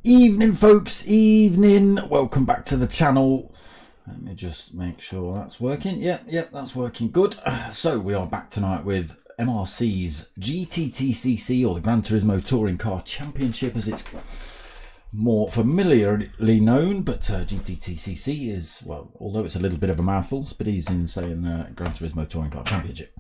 Evening folks, evening, welcome back to the channel. Let me just make sure that's working. Yep, that's working good. So we are back tonight with MRCs GTTCC, or the Gran Turismo Touring Car Championship as it's more familiarly known, but GTTCC is, well, although it's a little bit of a mouthful, it's a bit easy in saying Gran Turismo Touring Car Championship.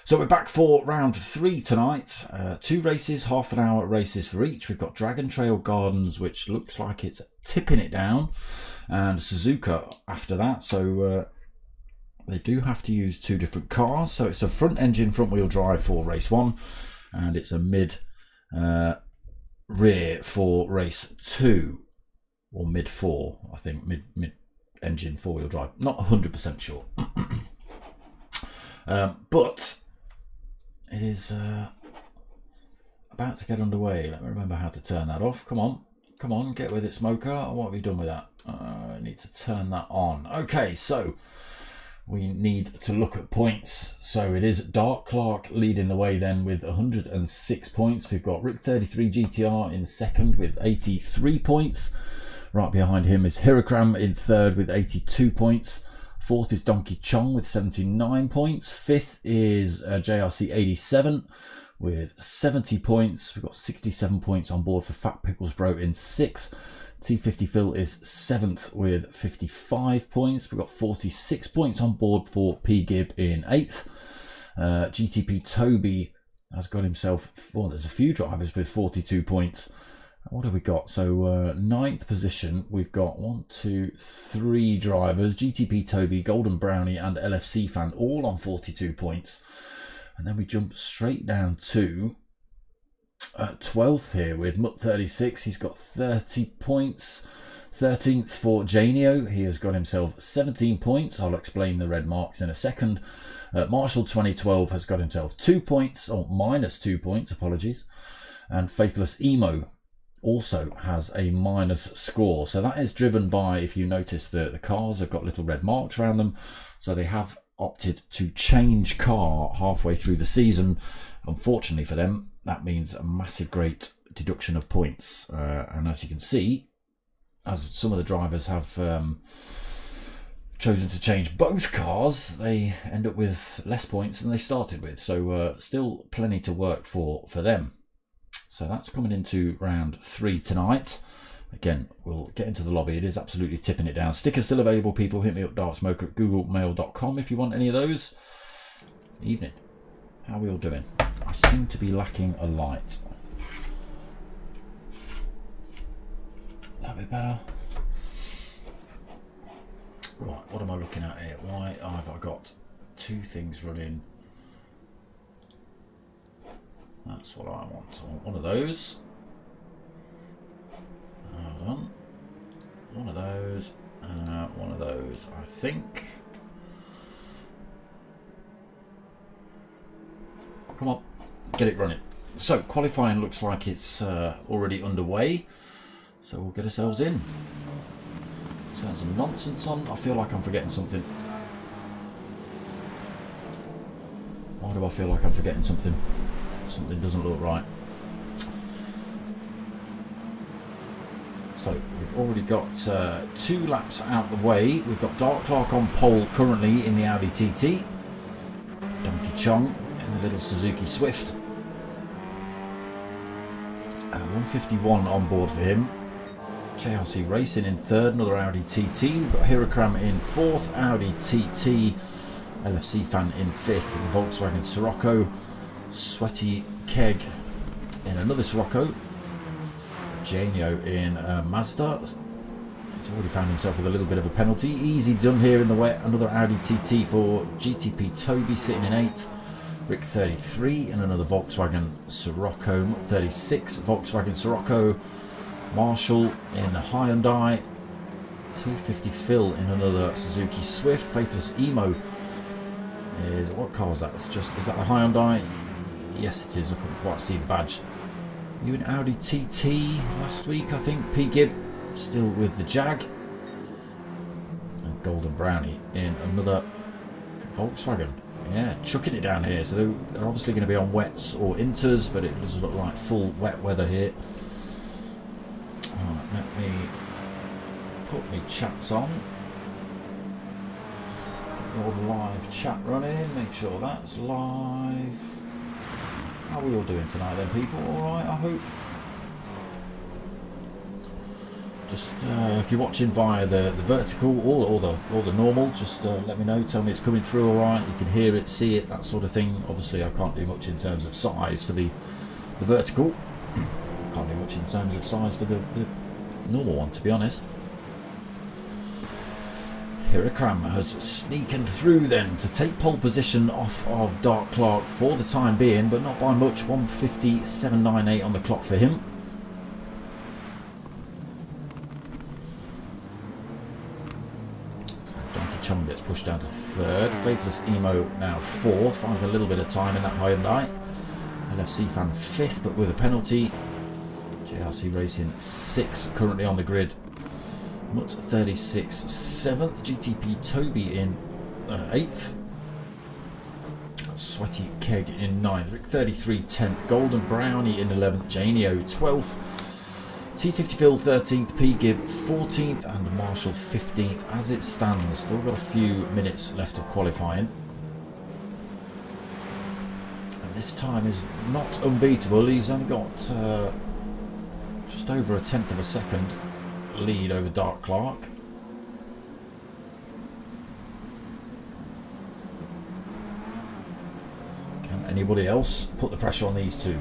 So we're back for round 3 tonight. 2 races, half an hour races for each. We've got Dragon Trail Gardens, which looks like it's tipping it down, and Suzuka after that. So they do have to use 2 different cars. So it's a front engine, front wheel drive for race 1, and it's a mid rear for race 2, or mid 4, I think, mid engine 4-wheel drive. Not 100% sure. But it is about to get underway. Let me remember how to turn that off. Come on, get with it, smoker. What have you done with that? I need to turn that on. Okay, so we need to look at points. So it is Dark Clark leading the way then with 106 points. We've got rd3 GTR in second with 83 points. Right behind him is Hirakram in third with 82 points. Fourth is Donkey Chong with 79 points. Fifth is JRC 87 with 70 points. We've got 67 points on board for Fat Pickles Bro in 6th. T50 Phil is 7th with 55 points. We've got 46 points on board for P Gib in 8th. GTP Toby has got himself, well, there's a few drivers with 42 points. What have we got? So 9th position, we've got 1, 2, 3 drivers, GTP Toby, Golden Brownie and LFC Fan, all on 42 points. And then we jump straight down to 12th here with Mutt36. He's got 30 points. 13th for Janio, he has got himself 17 points. I'll explain the red marks in a second. Marshall 2012 has got himself 2 points, or minus 2 points, apologies. And Faithless Emo also has a minus score. So that is driven by, if you notice, the cars have got little red marks around them. So they have opted to change car halfway through the season. Unfortunately for them, that means a massive great deduction of points. And as you can see, as some of the drivers have chosen to change both cars, they end up with less points than they started with. So still plenty to work for them. So that's coming into round 3 tonight. Again, we'll get into the lobby. It is absolutely tipping it down. Stickers still available, people. Hit me up, darksmoker@googlemail.com if you want any of those. Evening. How are we all doing? I seem to be lacking a light. That'd be better. Right, what am I looking at here? Why have I got 2 things running? That's what I want. I want one of those. Hold on. One of those. One of those, I think. Come on, get it running. So qualifying looks like it's already underway. So we'll get ourselves in. Turn some nonsense on. I feel like I'm forgetting something. Why do I feel like I'm forgetting something? Something doesn't look right. So we've already got 2 laps out the way. We've got Dark Clark on pole currently in the Audi TT. Donkey Chong in the little Suzuki Swift. 151 on board for him. JRC Racing in 3rd, another Audi TT. We've got Hirakram in 4th, Audi TT. LFC Fan in 5th, the Volkswagen Sirocco. Sweaty Keg in another Sirocco. Janio in Mazda. He's already found himself with a little bit of a penalty. Easy done here in the wet. Another Audi TT for GTP Toby sitting in 8th. Rick 33 in another Volkswagen Sirocco. 36 Volkswagen Sirocco. Marshall in the Hyundai. T50 Phil in another Suzuki Swift. Faithless Emo is, what car is that? It's just, is that the Hyundai? Yes it is, I couldn't quite see the badge. You in Audi TT last week I think. P Gibb still with the Jag. And Golden Brownie in another Volkswagen. Yeah, chucking it down here. So they're obviously going to be on wets or inters, but it does look like full wet weather here. Alright, let me put my chats on. Your live chat running, make sure that's live. How are we all doing tonight then, people? Alright, I hope. Just if you're watching via the vertical or the normal, just let me know, tell me it's coming through alright, you can hear it, see it, that sort of thing. Obviously I can't do much in terms of size for the vertical. Can't do much in terms of size for the normal one, to be honest. Hirakram has sneaking through then to take pole position off of Dark Clark for the time being, but not by much. 1:57.98 on the clock for him. Donkey Chung gets pushed down to 3rd. Faithless Emo now 4th. Finds a little bit of time in that Hyundai. LFC fan 5th, but with a penalty. JRC Racing 6th currently on the grid. Mutt 36 7th. GTP Toby in 8th. Sweaty Keg in 9th. Rick 33 10th. Golden Brownie in 11th. Janio 12th. T50 Phil 13th. P Gibb 14th. And Marshall 15th as it stands. Still got a few minutes left of qualifying. And this time is not unbeatable. He's only got just over 1/10 of a second lead over Dark Clark. Can anybody else put the pressure on these two?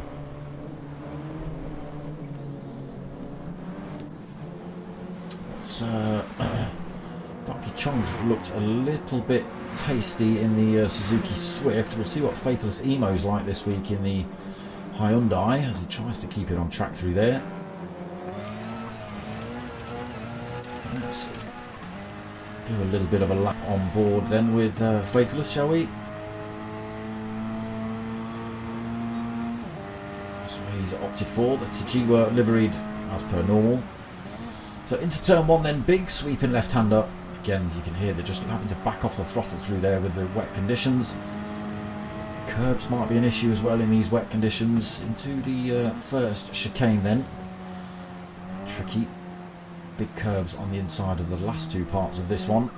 Donkey Chong's looked a little bit tasty in the Suzuki Swift. We'll see what Faithless Emo's like this week in the Hyundai as he tries to keep it on track through there. Let's do a little bit of a lap on board then with Faithless, shall we? That's what he's opted for. The Tajiwa liveried as per normal. So into turn 1 then, big sweeping left-hander. Again, you can hear they're just having to back off the throttle through there with the wet conditions. The curbs might be an issue as well in these wet conditions. Into the first chicane then. Tricky. Big curves on the inside of the last two parts of this one.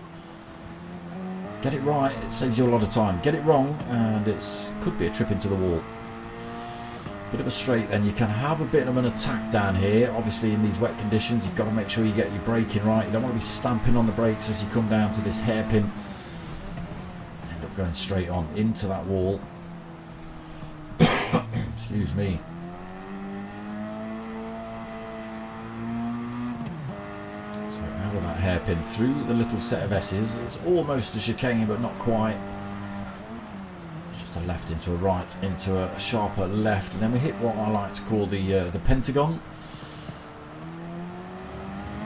Get it right, it saves you a lot of time. Get it wrong and it could be a trip into the wall. Bit of a straight then. You can have a bit of an attack down here. Obviously in these wet conditions you've got to make sure you get your braking right. You don't want to be stamping on the brakes as you come down to this hairpin. End up going straight on into that wall. Excuse me. Out of that hairpin through the little set of S's. It's almost a chicane but not quite. It's just a left into a right into a sharper left, and then we hit what I like to call the pentagon.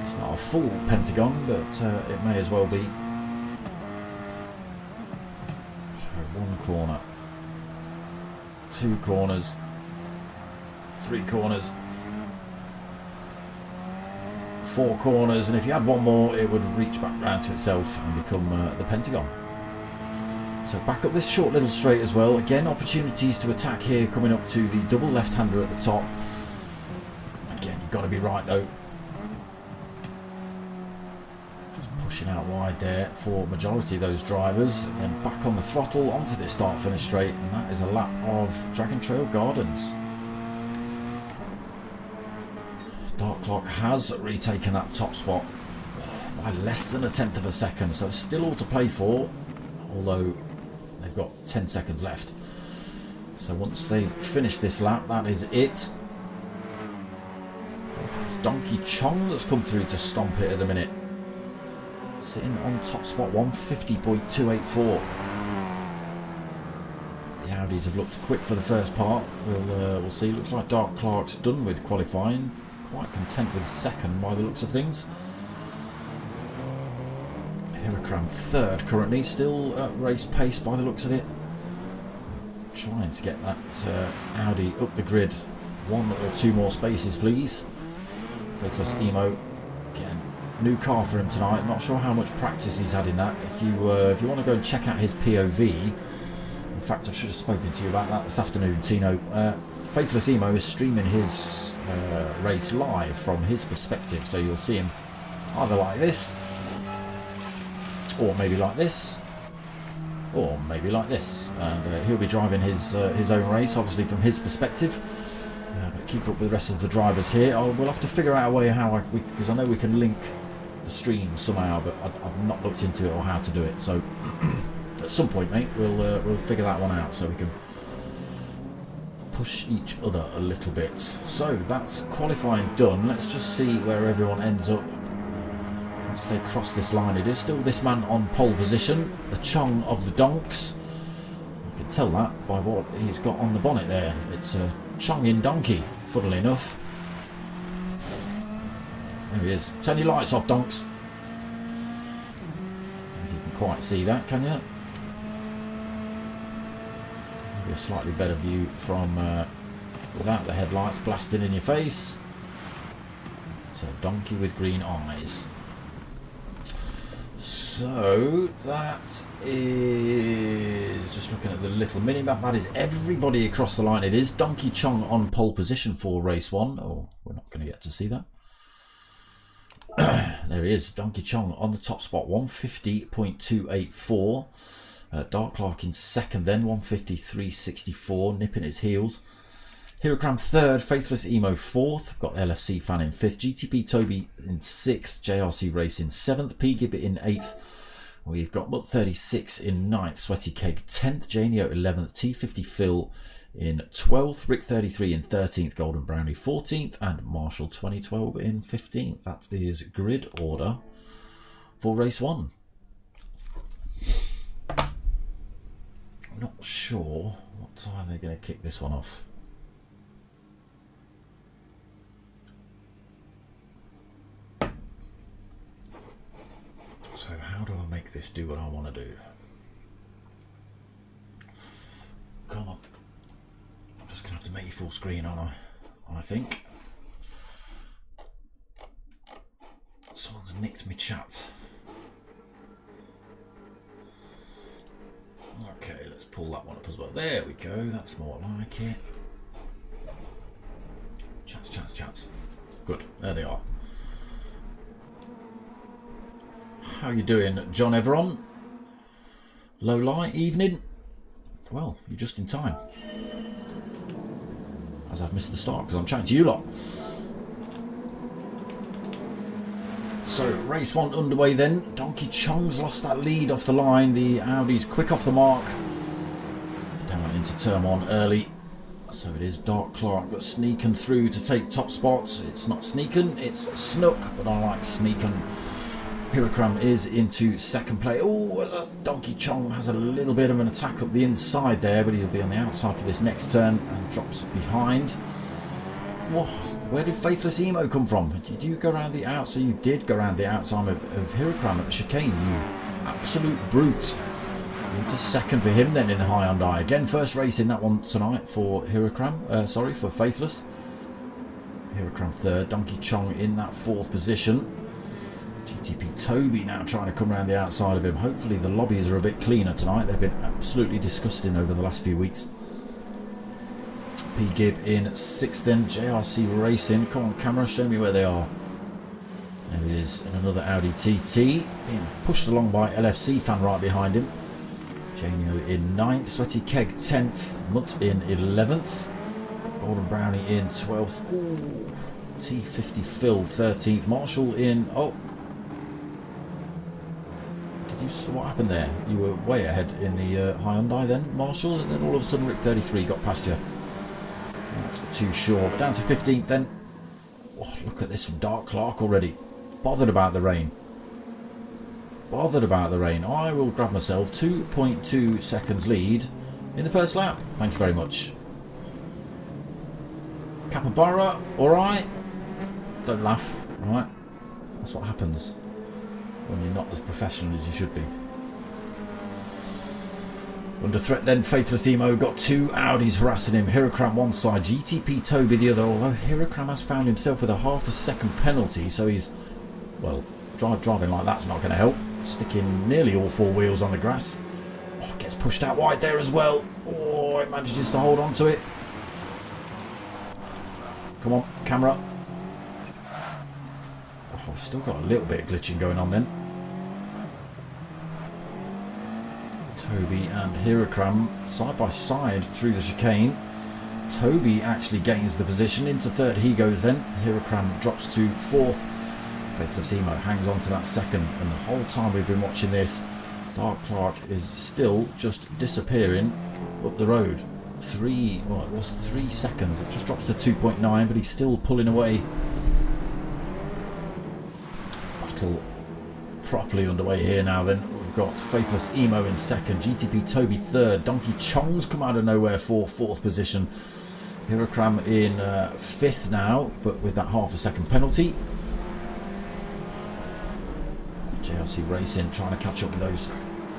It's not a full pentagon, but it may as well be. So 1 corner, 2 corners, 3 corners, 4 corners, and if you had 1 more it would reach back round to itself and become the pentagon. So back up this short little straight as well. Again, opportunities to attack here coming up to the double left-hander at the top. Again, you've got to be right though. Just pushing out wide there for majority of those drivers, and then back on the throttle onto this start-finish straight, and that is a lap of Dragon Trail Gardens. Dark Clark has retaken that top spot by less than 1/10 of a second, so still all to play for, although they've got 10 seconds left. So once they've finished this lap, that is it. It's Donkey Chong that's come through to stomp it at the minute. Sitting on top spot 150.284. The Audis have looked quick for the first part. We'll see. Looks like Dark Clark's done with qualifying. Quite content with second by the looks of things. Hirakram third currently, still at race pace by the looks of it. Trying to get that Audi up the grid. 1 or 2 more spaces, please. Faithless Emo, again, new car for him tonight. Not sure how much practice he's had in that. If you want to go and check out his POV, in fact, I should have spoken to you about that this afternoon, Tino. Faithless Emo is streaming his race live from his perspective, so you'll see him either like this, or maybe like this, or maybe like this, and he'll be driving his own race, obviously from his perspective. But keep up with the rest of the drivers here. We'll have to figure out a way how because I know we can link the stream somehow, but I've not looked into it or how to do it. So at some point, mate, we'll figure that one out so we can push each other a little bit. So that's qualifying done. Let's just see where everyone ends up once they cross this line. It is still this man on pole position, the Chong of the Donks. You can tell that by what he's got on the bonnet there. It's a Chong in donkey, funnily enough. There he is. Turn your lights off, Donks. I don't know if you can quite see that, can you? Maybe a slightly better view from without the headlights blasting in your face. It's a donkey with green eyes. So that is, just looking at the little mini-map, that is everybody across the line. It is Donkey Chong on pole position for race 1. Oh, we're not going to get to see that. There he is, Donkey Chong on the top spot, 150.284. Dark Clark in second then, 153.64, nipping his heels. Hirakram third, Faithless Emo fourth, got LFC Fan in fifth, GTP Toby in sixth, JRC Race in seventh, P Gibbet in eighth. We've got Mutt 36 in ninth, Sweaty Keg 10th, Janio 11th, T50 Phil in 12th, Rick 33 in 13th, Golden Brownie 14th, and Marshall 2012 in 15th. That is grid order for race 1. I'm not sure what time they're going to kick this one off. So how do I make this do what I want to do? Come on. I'm just going to have to make you full screen, aren't I think. Someone's nicked me chat. Okay, let's pull that one up as well. There we go. That's more like it. Chats. Good. There they are. How you doing, John Everon? Low light evening. Well, you're just in time, as I've missed the start because I'm chatting to you lot. So race 1 underway then. Donkey Chong's lost that lead off the line. The Audi's quick off the mark. Down into turn 1 early. So it is Dark Clark that's sneaking through to take top spots. It's not sneaking, it's snook, but I like sneaking. Hirakram is into second place. Oh, as a Donkey Chong has a little bit of an attack up the inside there, but he'll be on the outside for this next turn and drops behind. What? Where did Faithless Emo come from? Did you go around the outside? So you did go around the outside of Hirakram at the chicane, you absolute brute. Into second for him then in the Hyundai. Again, first race in that one tonight for Hirakram. For Faithless. Hirakram third, Donkey Chong in that fourth position. GTP Toby now trying to come around the outside of him. Hopefully the lobbies are a bit cleaner tonight. They've been absolutely disgusting over the last few weeks. P Gib in sixth then, JRC Racing. Come on camera, show me where they are. There he is in another Audi TT. Being pushed along by LFC Fan right behind him. Janio in 9th, Sweaty Keg 10th, Mutt in 11th. Golden Brownie in 12th. Ooh, T50 Phil 13th. Marshall in... Oh, did So what happened there? You were way ahead in the Hyundai then, Marshall, and then all of a sudden rd3 got past you. Not too sure, but down to 15th then. Oh, look at this from Dark Clark already. Bothered about the rain. Bothered about the rain. I will grab myself 2.2 seconds lead in the first lap. Thank you very much. Capybara, alright. Don't laugh, alright? That's what happens when you're not as professional as you should be. Under threat then, Faithless Emo got two Audis harassing him. Hirokram one side, GTP Toby the other. Although Hirokram has found himself with a half a second penalty, so he's, well, driving like that's not going to help. Sticking nearly all four wheels on the grass. Oh, gets pushed out wide there as well. Oh, it manages to hold on to it. Come on, camera. Oh, still got a little bit of glitching going on then. Toby and Hirokram side by side through the chicane. Toby actually gains the position. Into third he goes then. Hirokram drops to fourth. Faithless Emo hangs on to that second, and the whole time we've been watching this, Dark Clark is still just disappearing up the road. It was 3 seconds. It just drops to 2.9, but he's still pulling away. Battle properly underway here now then. We've got Faithless Emo in second, GTP Toby third, Donkey Chong's come out of nowhere for fourth position. Hirokram in fifth now, but with that half a second penalty. JLC Racing trying to catch up with those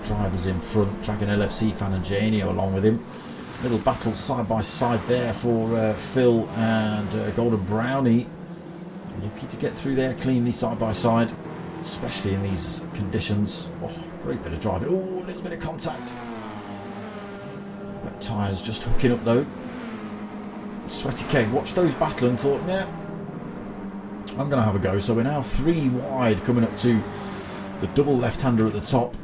drivers in front. Dragon LFC fan and Janio along with him. Little battle side by side there for Phil and Golden Brownie. Lucky to get through there cleanly side by side, especially in these conditions. Oh, great bit of driving. Oh, a little bit of contact. Wet tyres just hooking up though. Sweaty Keg watched those battle and thought, yeah, I'm going to have a go. So we're now 3 wide coming up to the double left-hander at the top.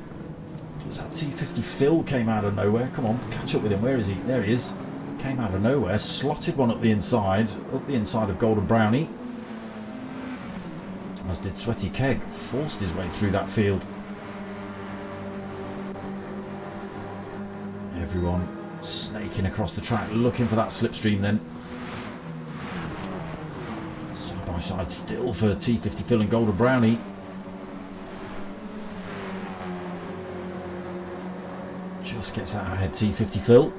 Was that T50 Phil came out of nowhere? Come on, catch up with him. Where is he? There he is. Came out of nowhere, slotted one up the inside of Golden Brownie. As did Sweaty Keg, forced his way through that field. Everyone snaking across the track, looking for that slipstream then. Side by side still for T50 Phil and Golden Brownie. Just gets out ahead T50 Phil.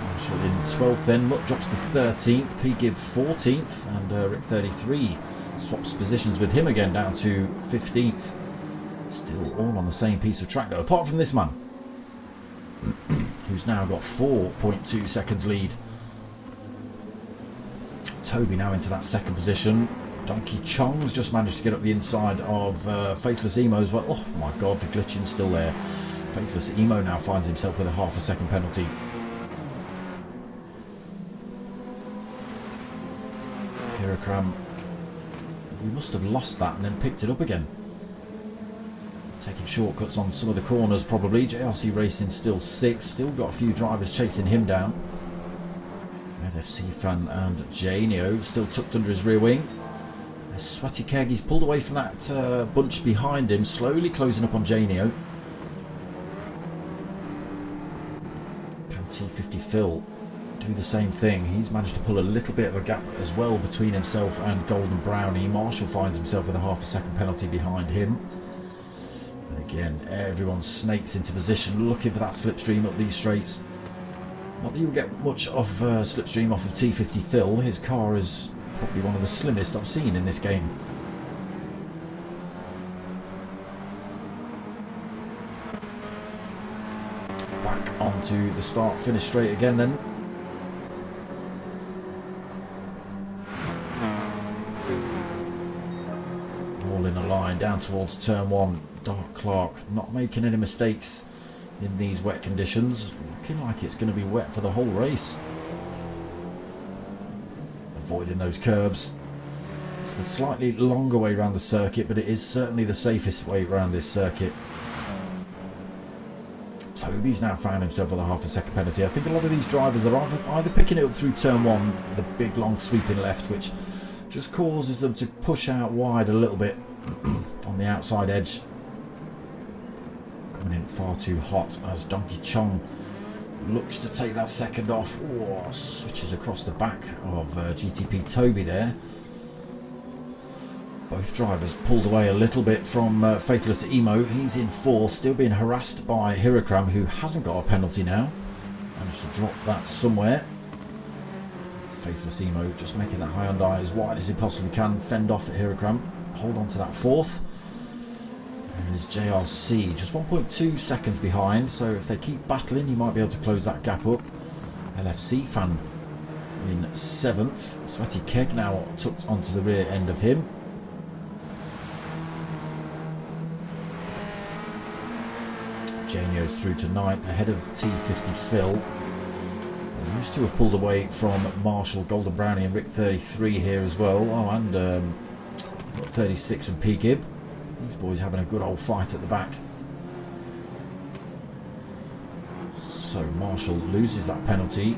Marshall in 12th then, Mutt drops to 13th, P-Gib 14th, and rd3 swaps positions with him again down to 15th. Still all on the same piece of track though, apart from this man, who's now got 4.2 seconds lead. Toby now into that second position. Donkey Chong's just managed to get up the inside of Faithless Emo as well. Oh my god, the glitching's still there. Faithless Emo now finds himself with a half a second penalty. Hirokram, we must have lost that and then picked it up again. Taking shortcuts on some of the corners probably. JLC Racing still 6th, still got a few drivers chasing him down. NFC fan and Janio still tucked under his rear wing. Sweaty Keg, he's pulled away from that bunch behind him, slowly closing up on Janio. Can T50 Phil do the same thing? He's managed to pull a little bit of a gap as well between himself and Golden Brownie. Marshall finds himself with a half a second penalty behind him. And again, everyone snakes into position, looking for that slipstream up these straights. Not that you'll get much of slipstream off of T50 Phil. His car is probably one of the slimmest I've seen in this game. Back onto the start finish straight again then. All in a line down towards turn 1. Dark Clark not making any mistakes in these wet conditions. Looking like it's going to be wet for the whole race. Avoiding those curbs. It's the slightly longer way around the circuit, but it is certainly the safest way around this circuit. Toby's now found himself with a half a second penalty. I think a lot of these drivers are either picking it up through turn 1 with a big long sweeping left, which just causes them to push out wide a little bit on the outside edge. coming in far too hot as Donkey Chong looks to take that second off. Oh, switches across the back of GTP Toby there. Both drivers pulled away a little bit from Faithless Emo. He's in fourth, still being harassed by Hirakram, who hasn't got a penalty now. Managed to drop that somewhere. Faithless Emo just making that Hyundai as wide as he possibly can. Fend off at Hirakram. Hold on to that fourth. There is JRC, just 1.2 seconds behind, so if they keep battling, he might be able to close that gap up. LFC fan in seventh. Sweaty Keg now tucked onto the rear end of him. Janio's through to ninth, ahead of T50 Phil. Those two have pulled away from Marshall, Golden Brownie and rd3 here as well. Oh, and 36 and P Gib. These boys having a good old fight at the back. So Marshall loses that penalty.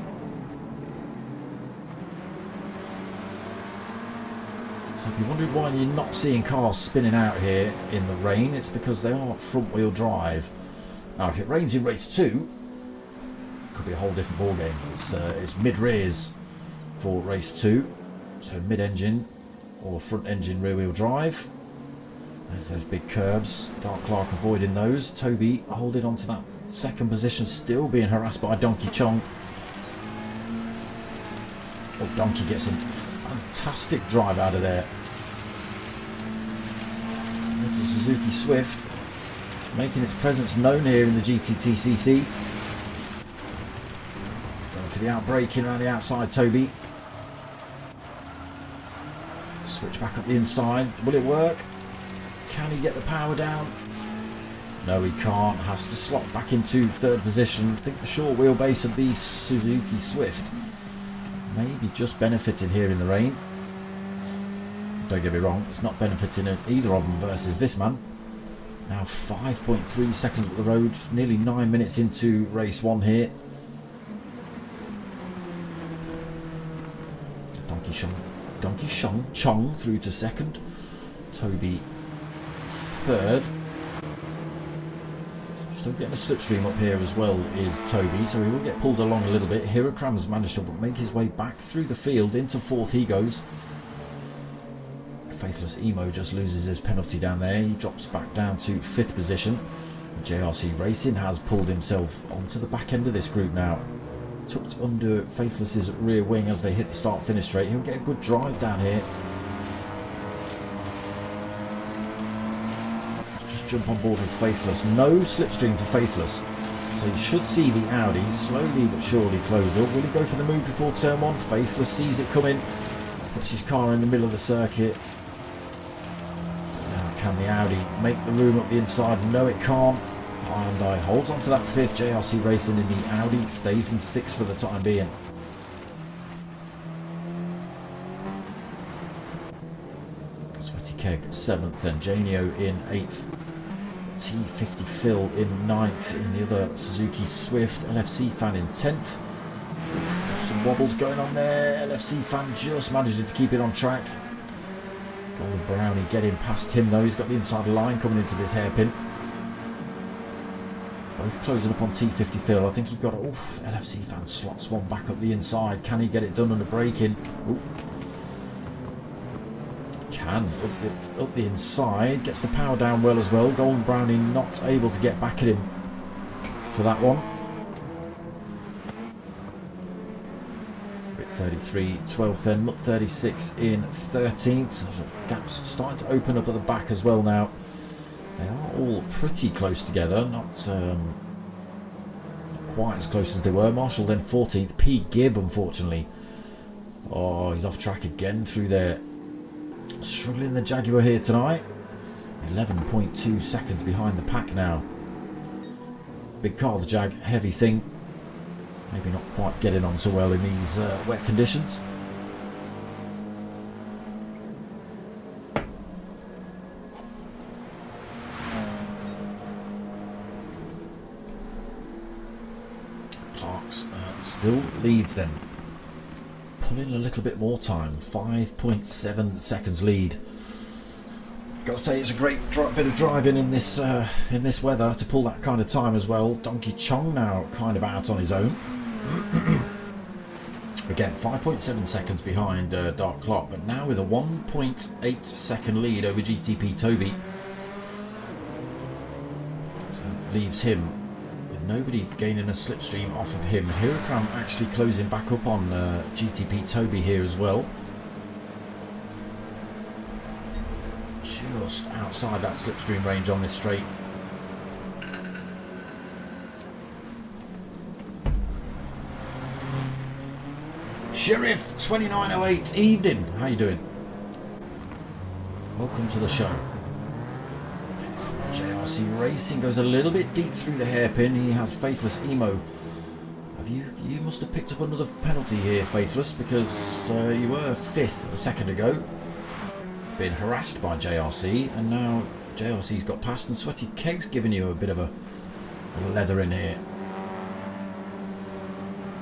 So if you wondered why you're not seeing cars spinning out here in the rain, it's because they are front wheel drive. Now if it rains in race 2, it could be a whole different ball game. It's mid-rears for race 2, so mid-engine or front engine rear wheel drive. There's those big curbs. Dark Clark avoiding those. Toby holding on to that second position, still being harassed by Donkey Chong. Oh, Donkey gets some fantastic drive out of there. Little Suzuki Swift making its presence known here in the GTTCC. Going for the outbraking around the outside, Toby. Switch back up the inside. Will it work? Can he get the power down? No, he can't. Has to slot back into third position. I think the short wheelbase of the Suzuki Swift maybe just benefiting here in the rain. Don't get me wrong, it's not benefiting either of them versus this man. Now 5.3 seconds up the road, nearly 9 minutes into race 1 here. Donkey Chong through to second. Toby third. So still getting a slipstream up here as well is Toby, so he will get pulled along a little bit. Hirakram's managed to make his way back through the field. Into fourth he goes. Faithless Emo just loses his penalty down there. He drops back down to fifth position. JRC Racing has pulled himself onto the back end of this group now. Tucked under Faithless's rear wing as they hit the start-finish straight. He'll get a good drive down here. Just jump on board with Faithless. No slipstream for Faithless. So you should see the Audi slowly but surely close up. Will he go for the move before turn 1? Faithless sees it coming. Puts his car in the middle of the circuit. Now can the Audi make the room up the inside? No, it can't. Hyundai holds on to that fifth. JRC Racing in the Audi stays in sixth for the time being. Sweaty Keg seventh, then Janio in eighth. T50 Phil in ninth in the other Suzuki Swift. LFC fan in 10th. Some wobbles going on there. LFC fan just managing to keep it on track. Golden Brownie getting past him though. He's got the inside line coming into this hairpin. Both closing up on T50 Phil. I think he got it. Oof, LFC fan slots one back up the inside. Can he get it done under braking? Can. Up the inside. Gets the power down well as well. Golden Brownie not able to get back at him for that one. 33 12th then, 36 in 13th. So the gaps starting to open up at the back as well now. They are all pretty close together, not quite as close as they were. Marshall then 14th. P Gib unfortunately. Oh, he's off track again through there. Struggling the Jaguar here tonight. 11.2 seconds behind the pack now. Big car the Jag, heavy thing. Maybe not quite getting on so well in these wet conditions. Clark's still leads then. Pulling a little bit more time. 5.7 seconds lead Got to say, it's a great bit of driving in this weather to pull that kind of time as well. Donkey Chong now kind of out on his own. Again, 5.7 seconds behind Dark Clock, but now with a 1.8 second lead over GTP Toby. So that leaves him with nobody gaining a slipstream off of him. Hirokram actually closing back up on GTP Toby here as well. Just outside that slipstream range on this straight. Sheriff 2908, evening. How you doing? Welcome to the show. JRC Racing goes a little bit deep through the hairpin. He has Faithless Emo. You must have picked up another penalty here, Faithless, because you were 5th a second ago. Been harassed by JRC, and now JRC's got past, and Sweaty Keg's giving you a bit of a leather in here.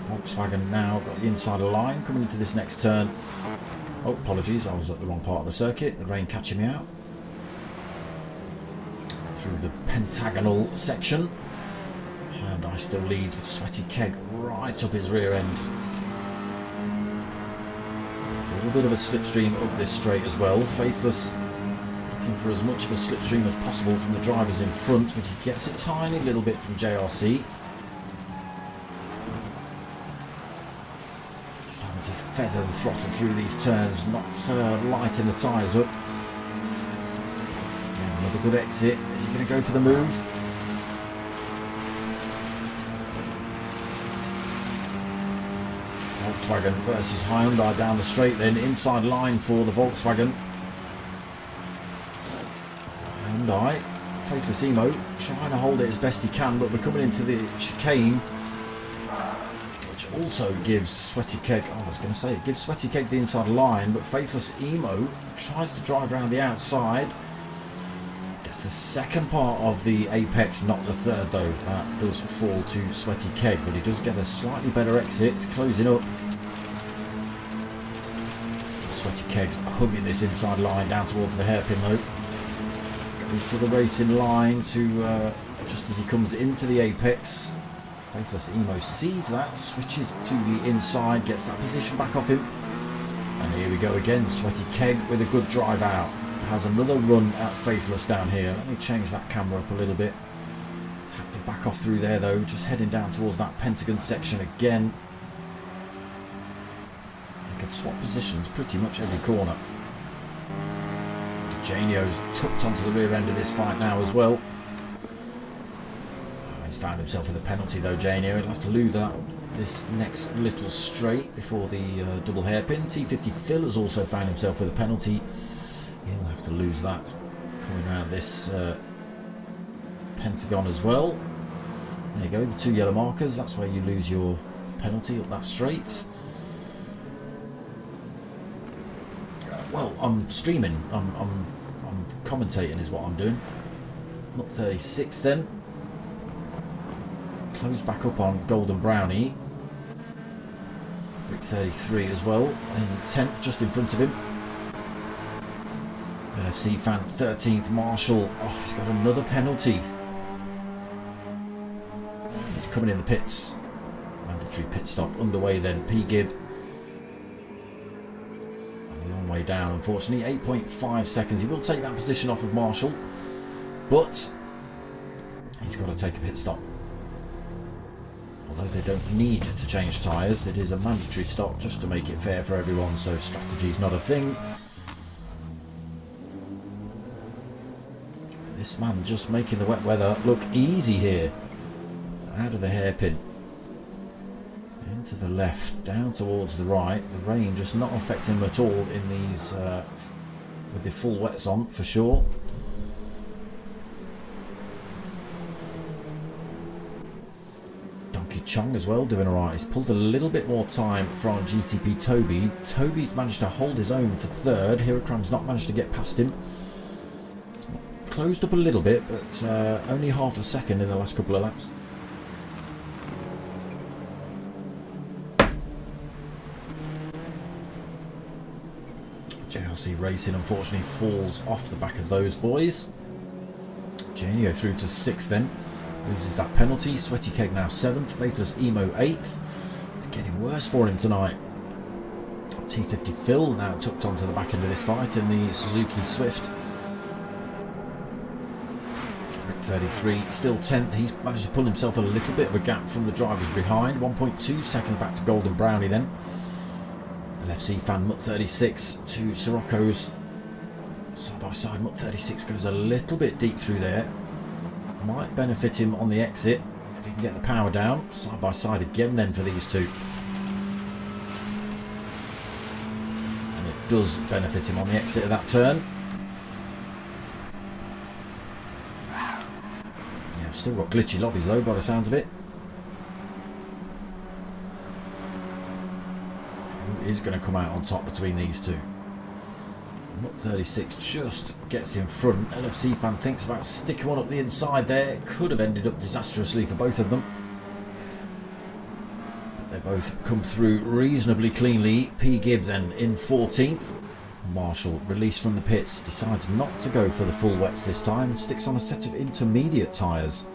Volkswagen now got the inside line coming into this next turn. Oh, apologies, I was at the wrong part of the circuit. The rain catching me out. Through the pentagonal section. Hyundai still leads with Sweaty Keg right up his rear end. A little bit of a slipstream up this straight as well. Faithless looking for as much of a slipstream as possible from the drivers in front, which he gets a tiny little bit from JRC. Starting to feather the throttle through these turns, not lighting the tyres up. Again, another good exit. Is he going to go for the move? Volkswagen versus Hyundai down the straight then, inside line for the Volkswagen. Hyundai, Faithless Emo, trying to hold it as best he can, but we're coming into the chicane, which also gives Sweaty Keg, I was going to say, it gives Sweaty Keg the inside line, but Faithless Emo tries to drive around the outside. Gets the second part of the apex, not the third though. That does fall to Sweaty Keg, but he does get a slightly better exit. It's closing up. Sweaty Keg's hugging this inside line down towards the hairpin though. Goes for the racing line to just as he comes into the apex. Faithless Emo sees that, switches to the inside, gets that position back off him. And here we go again. Sweaty Keg with a good drive out. Has another run at Faithless down here. Let me change that camera up a little bit. Had to back off through there though, just heading down towards that pentagon section again. They can swap positions pretty much every corner. Janio's tucked onto the rear end of this fight now as well. Oh, he's found himself with a penalty though, Janio. He'll have to lose that this next little straight before the double hairpin. T50 Phil has also found himself with a penalty. He'll have to lose that coming around this pentagon as well. There you go, the 2 yellow markers. That's where you lose your penalty up that straight. Well, I'm streaming. I'm commentating is what I'm doing. Not 36 then. Close back up on Golden Brownie. Rick 33 as well. In 10th, just in front of him. LFC fan 13th, Marshall. Oh, he's got another penalty. He's coming in the pits. Mandatory pit stop underway then. P. Gibb. A long way down, unfortunately. 8.5 seconds. He will take that position off of Marshall, but he's got to take a pit stop. Although they don't need to change tyres, it is a mandatory stop just to make it fair for everyone, so strategy is not a thing. This man just making the wet weather look easy here. Out of the hairpin. Into the left, down towards the right. The rain just not affecting him at all in these, with the full wets on for sure. Donkey Chong as well doing alright. He's pulled a little bit more time from GTP Toby. Toby's managed to hold his own for 3rd. Hirokram's not managed to get past him. Closed up a little bit, but only half a second in the last couple of laps. JLC Racing unfortunately falls off the back of those boys. Janio through to 6th then. Loses that penalty. Sweaty Keg now 7th. Faithless Emo 8th. It's getting worse for him tonight. T50 Phil now tucked onto the back end of this fight in the Suzuki Swift. rd3 still 10th. He's managed to pull himself a little bit of a gap from the drivers behind. 1.2 seconds back to Golden Brownie then. LFC fan Mutt 36 to Sirocco's side by side. Mutt 36 goes a little bit deep through there. Might benefit him on the exit if he can get the power down. Side by side again then for these two. And it does benefit him on the exit of that turn. Yeah, still got glitchy lobbies though by the sounds of it. Who is going to come out on top between these two? Mutt 36 just gets in front. LFC fan thinks about sticking one up the inside there. Could have ended up disastrously for both of them. But they both come through reasonably cleanly. P. Gibb then in 14th. Marshall, released from the pits, decides not to go for the full wets this time and sticks on a set of intermediate tyres.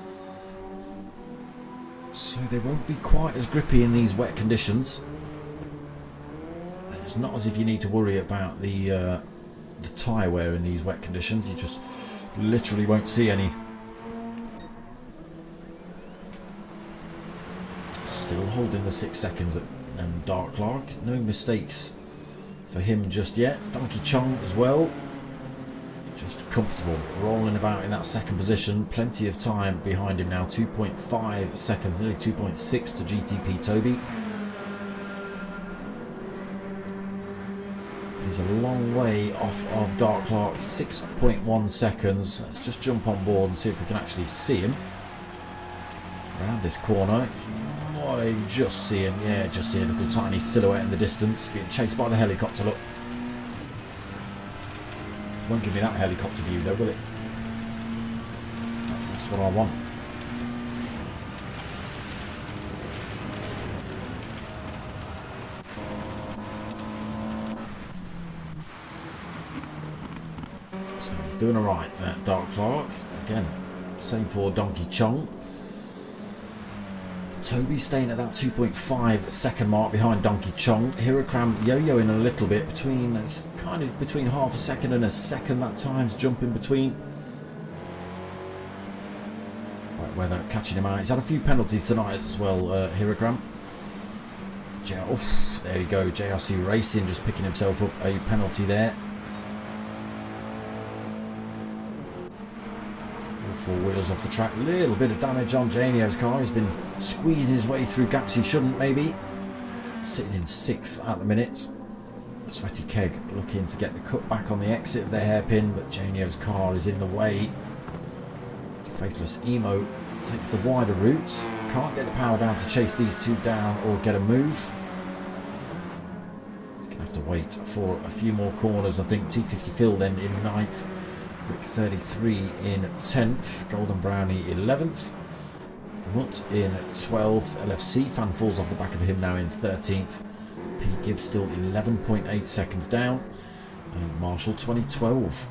So they won't be quite as grippy in these wet conditions. And it's not as if you need to worry about the tyre wear in these wet conditions. You just literally won't see any. Still holding the 6 seconds and Dark Clark. No mistakes for him just yet. Donkey Chong as well. Just comfortable, rolling about in that second position. Plenty of time behind him now. 2.5 seconds, nearly 2.6 to GTP Toby. He's a long way off of Dark Clark, 6.1 seconds. Let's just jump on board and see if we can actually see him. Around this corner. Oh, just see him. Yeah, just see a little tiny silhouette in the distance. Being chased by the helicopter, look. Won't give me that helicopter view though, will it? That's what I want. So he's doing alright, that Dark Clark. Again, same for Donkey Chong. Toby staying at that 2.5 second mark behind Donkey Chong. Hirokram yo-yoing a little bit between, it's kind of between half a second and a second that time's jumping between. Right, weather catching him out. He's had a few penalties tonight as well, Hirokram. There you go, JRC Racing just picking himself up a penalty there. 4 wheels off the track. Little bit of damage on Janio's car. He's been squeezing his way through gaps he shouldn't, maybe. Sitting in 6th at the minute. Sweaty Keg looking to get the cut back on the exit of their hairpin, but Janio's car is in the way. Faithless Emo takes the wider routes. Can't get the power down to chase these two down or get a move. He's going to have to wait for a few more corners, I think. T50 Phil then in 9th. rd3 in 10th, Golden Brownie 11th, Mutt in 12th, LFC fan falls off the back of him now in 13th, P. Gibbs still 11.8 seconds down, and Marshall 2012.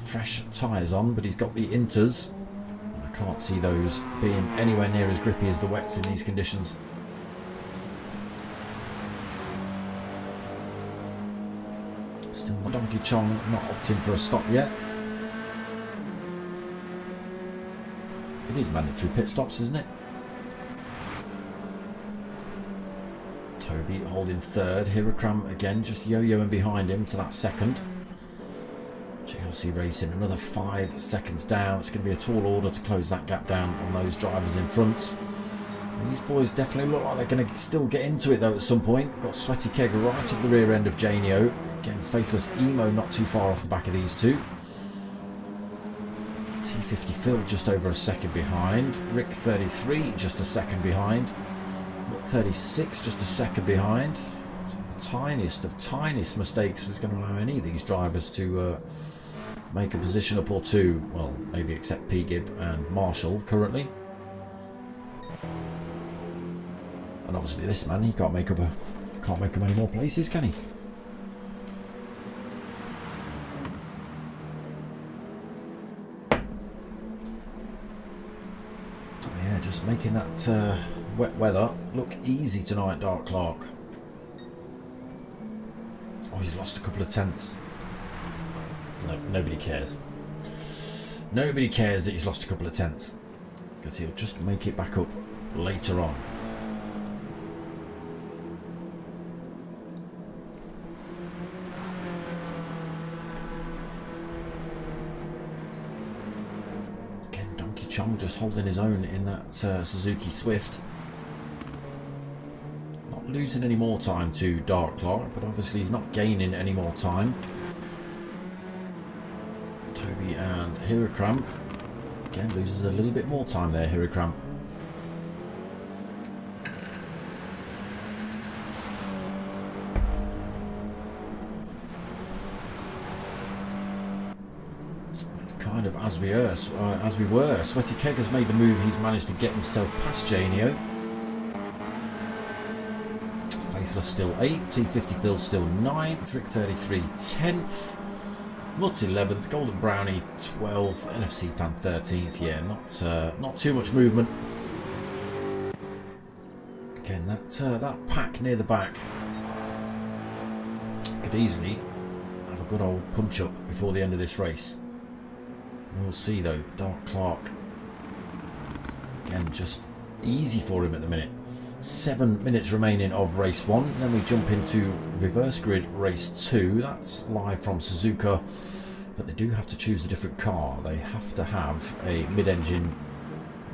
Fresh tyres on, but he's got the inters, and I can't see those being anywhere near as grippy as the wets in these conditions. Still Donkey Chong not opting for a stop yet. It is mandatory pit stops, isn't it? Toby holding 3rd. Hirokram again just yo-yoing behind him to that 2nd. JLC Racing another 5 seconds down. It's going to be a tall order to close that gap down on those drivers in front. These boys definitely look like they're going to still get into it though at some point. Got Sweaty Keg right at the rear end of Janio. Again, Faithless Emo not too far off the back of these two. T50 Phil just over a second behind. Rick 33 just a second behind. 36 just a second behind. So the tiniest of tiniest mistakes is going to allow any of these drivers to make a position up or two. Well, maybe except P. Gibb and Marshall currently. And obviously this man, he can't make up many more places, can he? Just making that wet weather look easy tonight, Dark Clark. Oh, he's lost a couple of tenths. No, nobody cares. Nobody cares that he's lost a couple of tenths, because he'll just make it back up later on. Again, Donkey Chong just holding his own in that Suzuki Swift. Not losing any more time to Dark Clark, but obviously he's not gaining any more time. Toby and Hirokram again loses a little bit more time there. Hirokram. It's kind of as we were. Sweaty Keg has made the move. He's managed to get himself past Janio. Faithless still 8th. T50 Phil still 9th. Rick 33 10th. Mutt 11th, Golden Brownie 12th, NFC Fan 13th. Yeah, not too much movement. Again, that pack near the back could easily have a good old punch up before the end of this race. We'll see though. Dark Clark, again, just easy for him at the minute. 7 minutes remaining of race 1. Then we jump into reverse grid race 2. That's live from Suzuka, but they do have to choose a different car. They have to have a mid-engine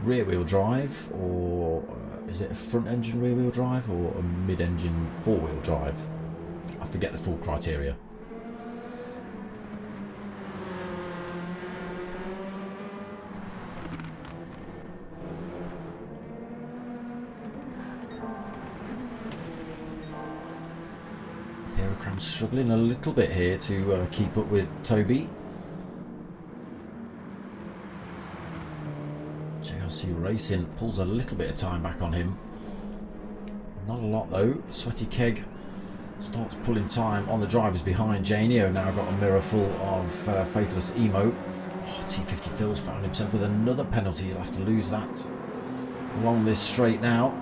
rear-wheel drive, or is it a front-engine rear-wheel drive, or a mid-engine four-wheel drive? I forget the full criteria. I'm struggling a little bit here to keep up with Toby. JRC Racing pulls a little bit of time back on him. Not a lot though. Sweaty Keg starts pulling time on the drivers behind. Janio now got a mirror full of Faithless Emo. Oh, T50 Phil's found himself with another penalty. He'll have to lose that along this straight now.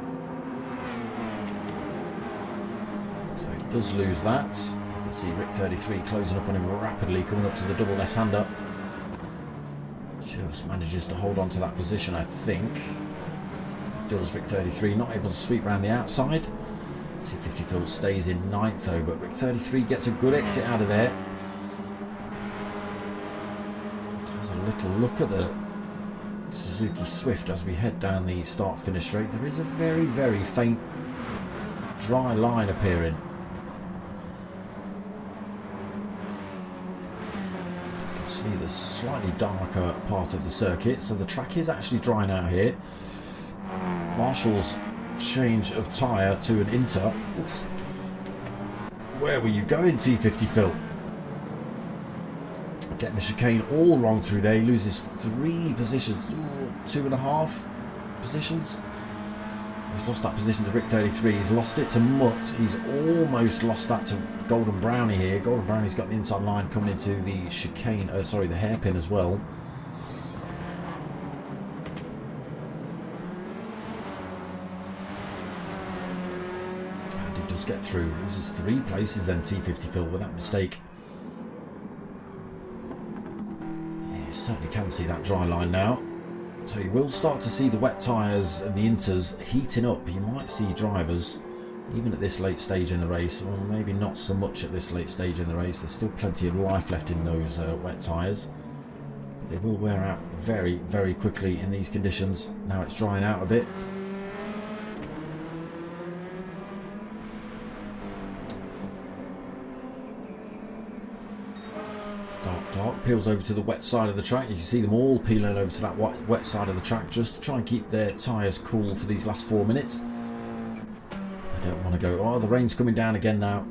Does lose that. You can see Rick 33 closing up on him rapidly, coming up to the double left-hander. Just manages to hold on to that position, I think. Does Rick 33, not able to sweep around the outside. T50 Phil stays in 9th though, but Rick 33 gets a good exit out of there. Has a little look at the Suzuki Swift as we head down the start-finish straight. There is a very, very faint dry line appearing. See the slightly darker part of the circuit, so the track is actually drying out here. Marshall's change of tyre to an Inter. Oof. Where were you going, T50 Phil? Getting the chicane all wrong through there. He loses 3 positions, 2.5 positions. He's lost that position to Rick 33. He's lost it to Mutt. He's almost lost that to Golden Brownie here. Golden Brownie's got the inside line coming into the chicane. Sorry, the hairpin as well. And he does get through. Loses 3 places then, T50 Phil, with that mistake. Yeah, you certainly can see that dry line now. So you will start to see the wet tyres and the Inters heating up. You might see drivers, even at this late stage in the race, or maybe not so much at this late stage in the race. There's still plenty of life left in those wet tyres. But they will wear out very, very quickly in these conditions. Now it's drying out a bit. Clark peels over to the wet side of the track. You can see them all peeling over to that wet side of the track just to try and keep their tyres cool for these last 4 minutes. I don't want to go, oh, the rain's coming down again now.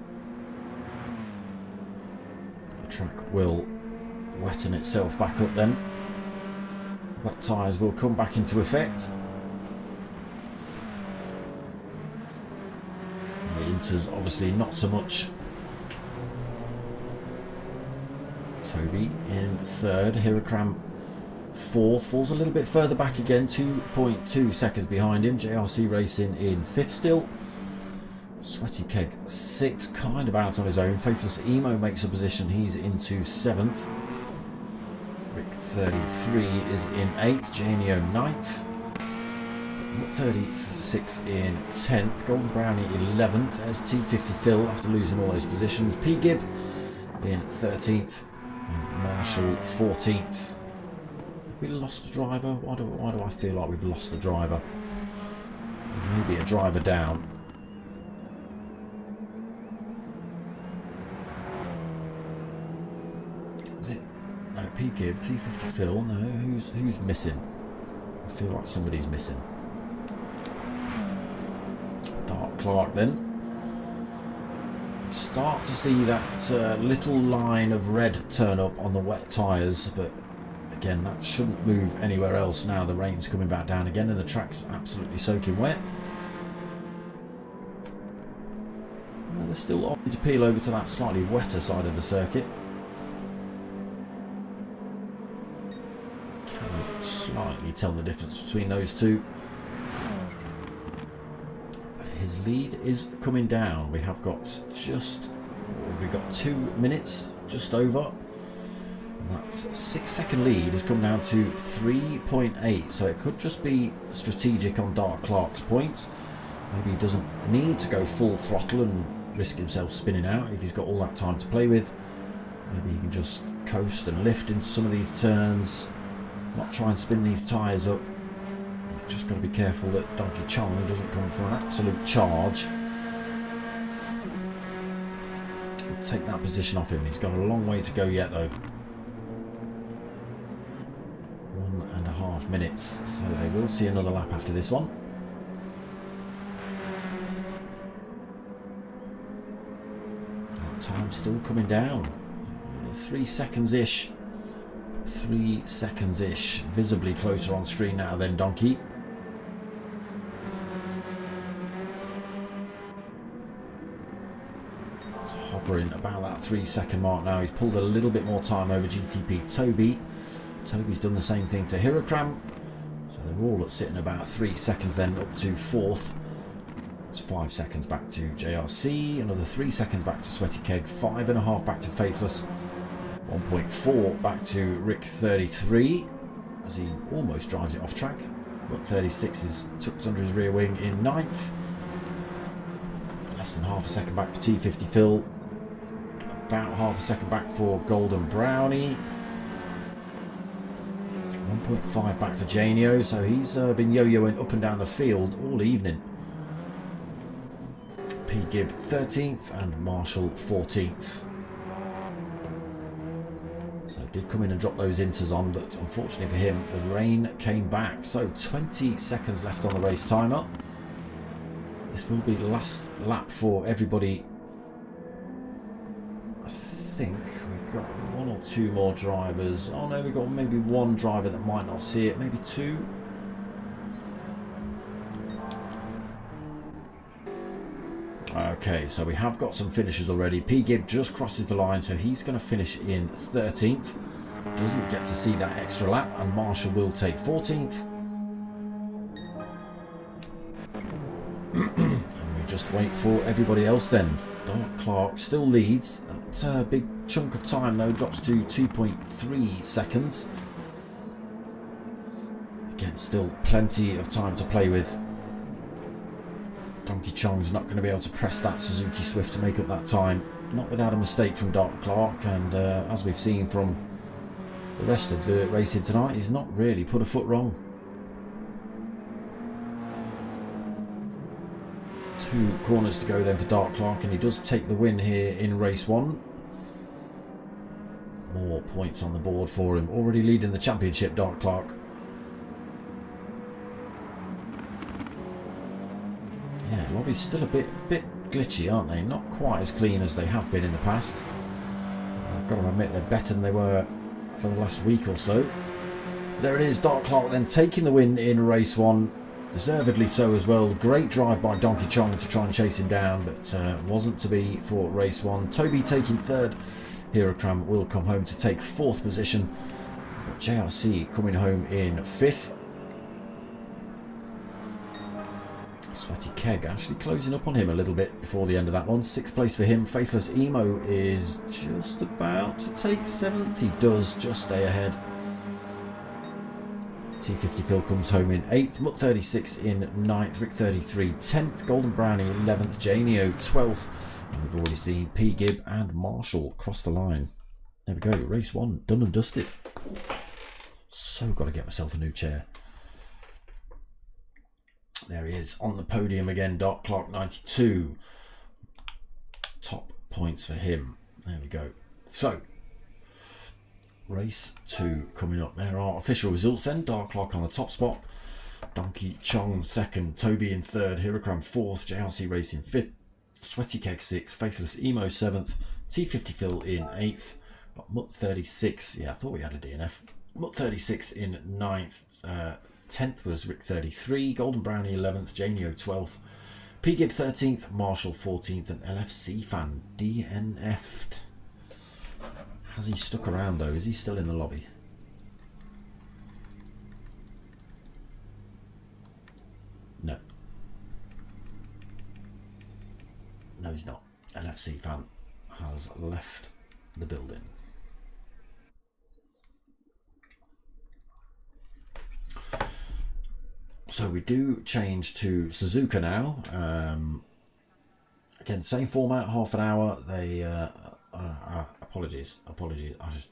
The track will wetten itself back up then. Wet tyres will come back into effect. And the Inters obviously not so much. Toby in 3rd. Hirokram fourth, falls a little bit further back again, 2.2 seconds behind him. JRC Racing in fifth still. Sweaty Keg sixth, kind of out on his own. Faithless Emo makes a position, he's into seventh. rd3 is in eighth, Janio ninth. 36 in 10th, Golden Brownie 11th, there's T50 Phil after losing all those positions, P Gibb in 13th, and Marshall 14th. Have we lost a driver? Why do I feel like we've lost a driver? Maybe a driver down. Is it? No, P Gibb, T50 Phil, no, who's missing? I feel like somebody's missing. Dark Clark then. Start to see that little line of red turn up on the wet tyres, but again that shouldn't move anywhere else now. The rain's coming back down again and the track's absolutely soaking wet. Well, they're still opting to peel over to that slightly wetter side of the circuit. Can slightly tell the difference between those two. His lead is coming down. We've got 2 minutes just over, and that 6-second lead has come down to 3.8, so it could just be strategic on Dark Clark's point. Maybe he doesn't need to go full throttle and risk himself spinning out if he's got all that time to play with. Maybe he can just coast and lift into some of these turns, not try and spin these tyres up. He's just got to be careful that Donkey Chong doesn't come for an absolute charge and take that position off him. He's got a long way to go yet though. 1.5 minutes, so they will see another lap after this one. Time still coming down. 3 seconds-ish. 3 seconds-ish. Visibly closer on screen now than Donkey. It's hovering about that 3-second mark now. He's pulled a little bit more time over GTP Toby. Toby's done the same thing to Hirokram. So they're all sitting about 3 seconds then up to 4th. It's 5 seconds back to JRC, another 3 seconds back to Sweaty Keg, 5.5 back to Faithless, 1.4 back to rd3 as he almost drives it off track, but 36 is tucked under his rear wing in 9th. Less than half a second back for T50 Phil, about half a second back for Golden Brownie, 1.5 back for Janio, so he's been yo-yoing up and down the field all evening. P Gibb 13th and Marshall 14th. So did come in and drop those inters on, but unfortunately for him the rain came back. So 20 seconds left on the race timer. This will be the last lap for everybody. I think we've got 1 or 2 more drivers. Oh no, we've got maybe 1 driver that might not see it, maybe 2. Okay, so we have got some finishers already. P Gibb just crosses the line, so he's going to finish in 13th. Doesn't get to see that extra lap, and Marshall will take 14th. And we just wait for everybody else then. Dark Clark still leads. That big chunk of time though drops to 2.3 seconds. Again, still plenty of time to play with. Donkey Chong's not going to be able to press that Suzuki Swift to make up that time, not without a mistake from Dark Clark, and as we've seen from the rest of the racing tonight, he's not really put a foot wrong. 2 corners to go then for Dark Clark, and he does take the win here in race 1. More points on the board for him, already leading the championship, Dark Clark. Yeah, lobby's still a bit glitchy, aren't they? Not quite as clean as they have been in the past. I've got to admit they're better than they were for the last week or so. There it is, Dark Clark then taking the win in race 1. Deservedly so as well. Great drive by Donkey Chong to try and chase him down, but wasn't to be for race 1. Toby taking 3rd. Hirokram will come home to take 4th position. JRC coming home in 5th. Sweaty Keg actually closing up on him a little bit before the end of that one. 6th place for him. Faithless Emo is just about to take 7th. He does just stay ahead. T50 Phil comes home in 8th. Mutt 36 in 9th. rd3 10th. Golden Brownie 11th. Janio 12th. And we've already seen P. Gibb and Marshall cross the line. There we go. Race 1 done and dusted. So got to get myself a new chair. There he is on the podium again. Dark Clark 92. Top points for him. There we go. So race 2 coming up. There are official results then. Dark Clark on the top spot. Donkey Chong 2nd. Toby in 3rd. Hirokram 4th. JRC Racing 5th. Sweaty Keg 6th. Faithless Emo 7th. T50 Phil in 8th. Got Mutt 36. Yeah, I thought we had a DNF. Mutt 36 in 9th. 10th was rd3. Golden Brownie 11th. Janio 12th. P. Gibb 13th. Marshall 14th. And LFC Fan DNF'd. Has he stuck around though? Is he still in the lobby? No. No, he's not. LFC Fan has left the building. So we do change to Suzuka now. Again, same format, half an hour. They apologies.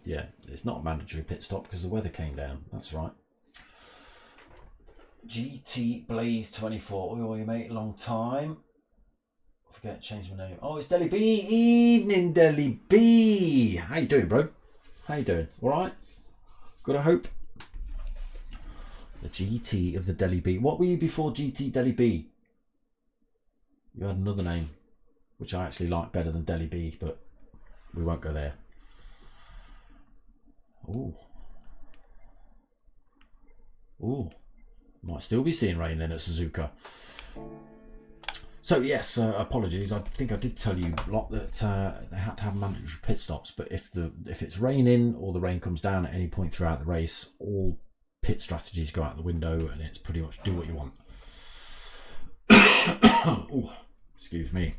Yeah, it's not a mandatory pit stop because the weather came down. That's right. GT Blaze 24. Oi, mate, long time. Forget to change my name. Oh, it's Deli B. Evening, Deli B. How you doing, bro? How you doing? All right. Good, I hope. The GT of the Deli B. What were you before GT Deli B? You had another name, which I actually like better than Deli B, but we won't go there. Ooh. Ooh. Might still be seeing rain then at Suzuka. So yes, apologies. I think I did tell you a lot that they had to have mandatory pit stops, but if it's raining or the rain comes down at any point throughout the race, all pit strategies go out the window and it's pretty much do what you want. Ooh, excuse me.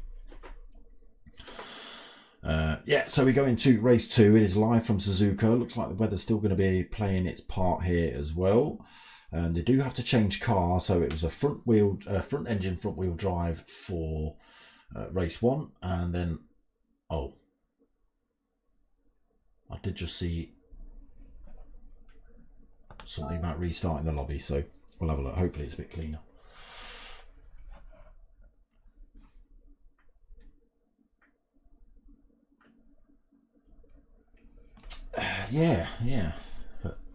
Yeah, so we go into race 2. It is live from Suzuka. Looks like the weather's still going to be playing its part here as well. And they do have to change car, so it was a front engine front wheel drive for race 1, and then I did just see something about restarting the lobby, so we'll have a look. Hopefully it's a bit cleaner. Yeah,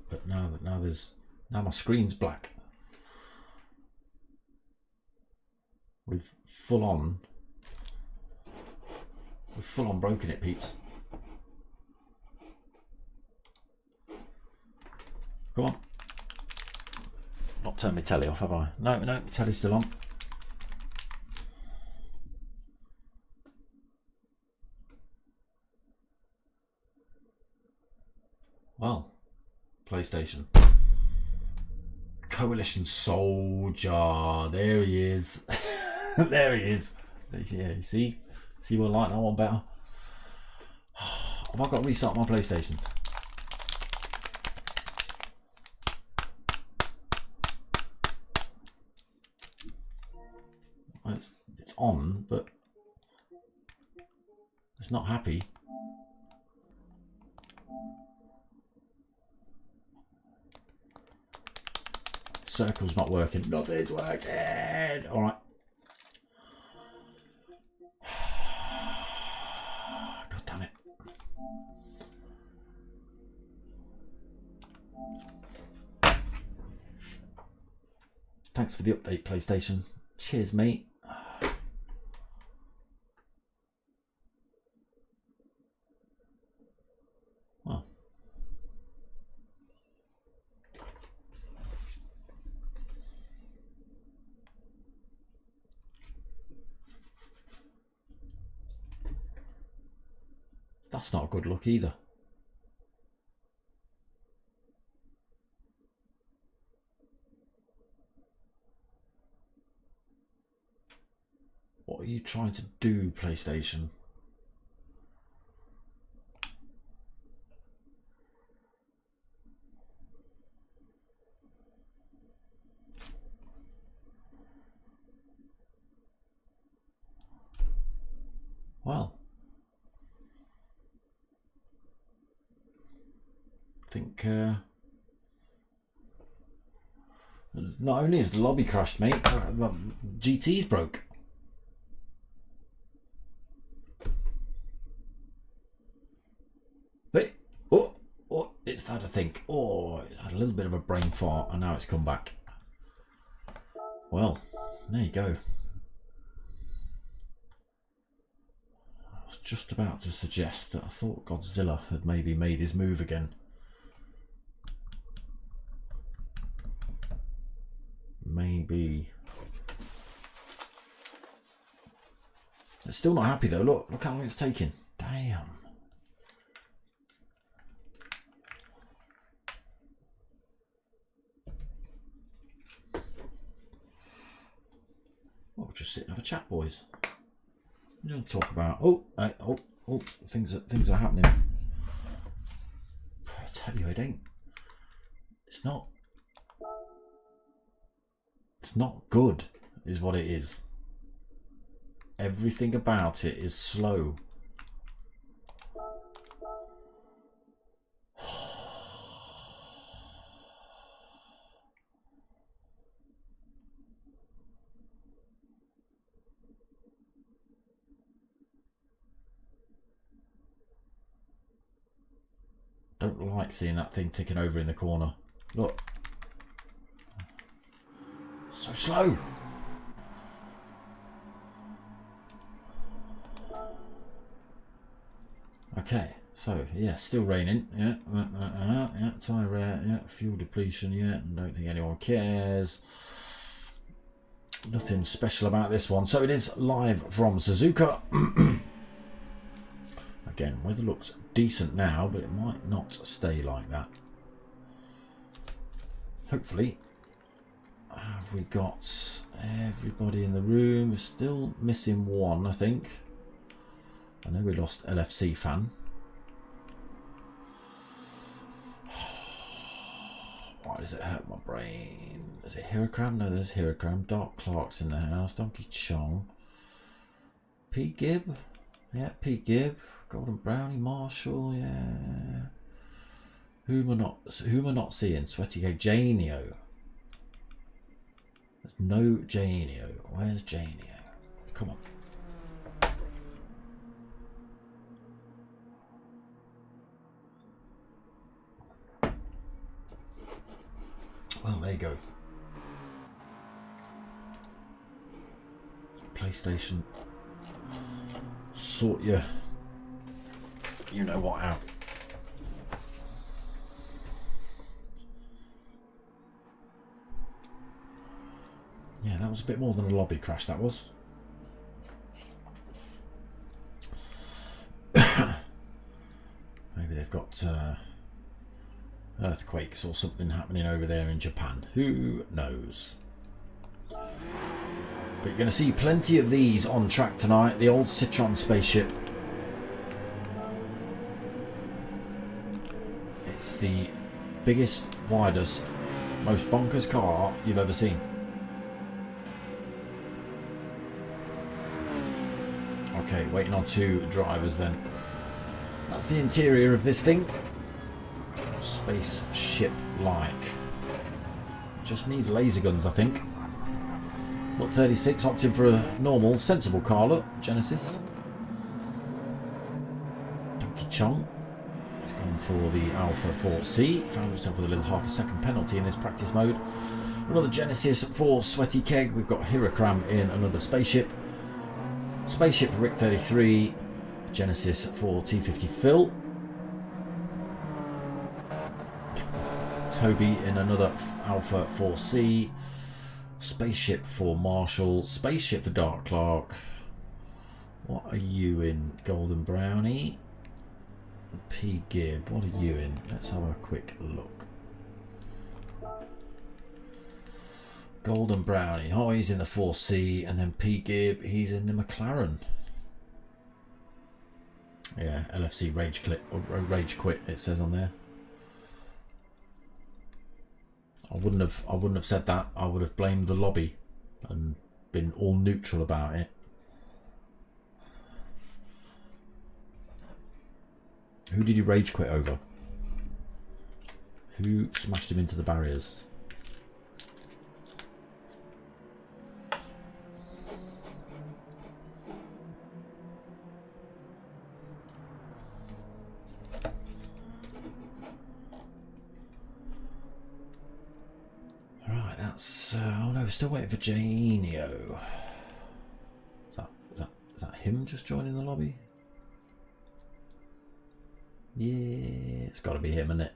but now my screen's black. We've full on broken it, peeps. Come on. Not turned my telly off, have I? No, my telly's still on. Well, PlayStation. Coalition Soldier. There he is. There he is. Yeah, you see we'll like that one better. Have I got to restart my PlayStation? Well, it's on, but it's not happy. Circle's not working. Nothing's working. All right. God damn it. Thanks for the update, PlayStation. Cheers, mate. Well. That's not a good look either. What are you trying to do, PlayStation? Well, I think not only is the lobby crashed, mate, GT's broke. Wait, oh, it's that, I think. Oh, it had a little bit of a brain fart and now it's come back. Well, there you go. I was just about to suggest that I thought Godzilla had maybe made his move again. Maybe. It's still not happy though. Look how long it's taking. Damn. Well, we'll just sit and have a chat, boys. We don't talk about. Oh, things are happening. I tell you, it ain't. It's not. It's not good, is what it is. Everything about it is slow. Don't like seeing that thing ticking over in the corner. Look. So slow. Okay, so yeah, still raining. Yeah, tire wear. Yeah, fuel depletion. Yeah, don't think anyone cares. Nothing special about this one. So it is live from Suzuka. Again, weather looks decent now, but it might not stay like that. Hopefully. Have we got everybody in the room? We're still missing one, I think. I know we lost LFC fan. Why does it hurt my brain? Is it Hirokram? No, there's Hirokram. Dark Clark's in the house. Donkey Chong. Pete Gibb. Yeah, Pete Gibb. Golden Brownie. Marshall. Yeah. Who am I not seeing? Sweaty Cake. Janio. There's no Janio. Where's Janio? Come on. Well, there you go. PlayStation. Sort you know what out. Yeah, that was a bit more than a lobby crash, that was. Maybe they've got earthquakes or something happening over there in Japan. Who knows? But you're going to see plenty of these on track tonight. The old Citroen spaceship. It's the biggest, widest, most bonkers car you've ever seen. Okay, waiting on two drivers then. That's the interior of this thing. Spaceship-like. Just needs laser guns, I think. Look, 36 opting for a normal, sensible car. Look, Genesis. Donkey Chong has gone for the Alpha 4C. Found himself with a little half-a-second penalty in this practice mode. Another Genesis for Sweaty Keg. We've got Hirokram in another spaceship. Spaceship for rd3. Genesis for T50 Phil. Toby in another Alpha 4C. Spaceship for Marshall. Spaceship for Dark Clark. What are you in? Golden Brownie. P. Gibb. What are you in? Let's have a quick look. Golden Brownie. Oh, he's in the 4C, and then P. Gibb, he's in the McLaren. Yeah, LFC rage quit. It says on there. I wouldn't have said that. I would have blamed the lobby and been all neutral about it. Who did he rage quit over? Who smashed him into the barriers? Right, that's oh no, we're still waiting for Janio. Is that him just joining the lobby? Yeah, it's got to be him, isn't it?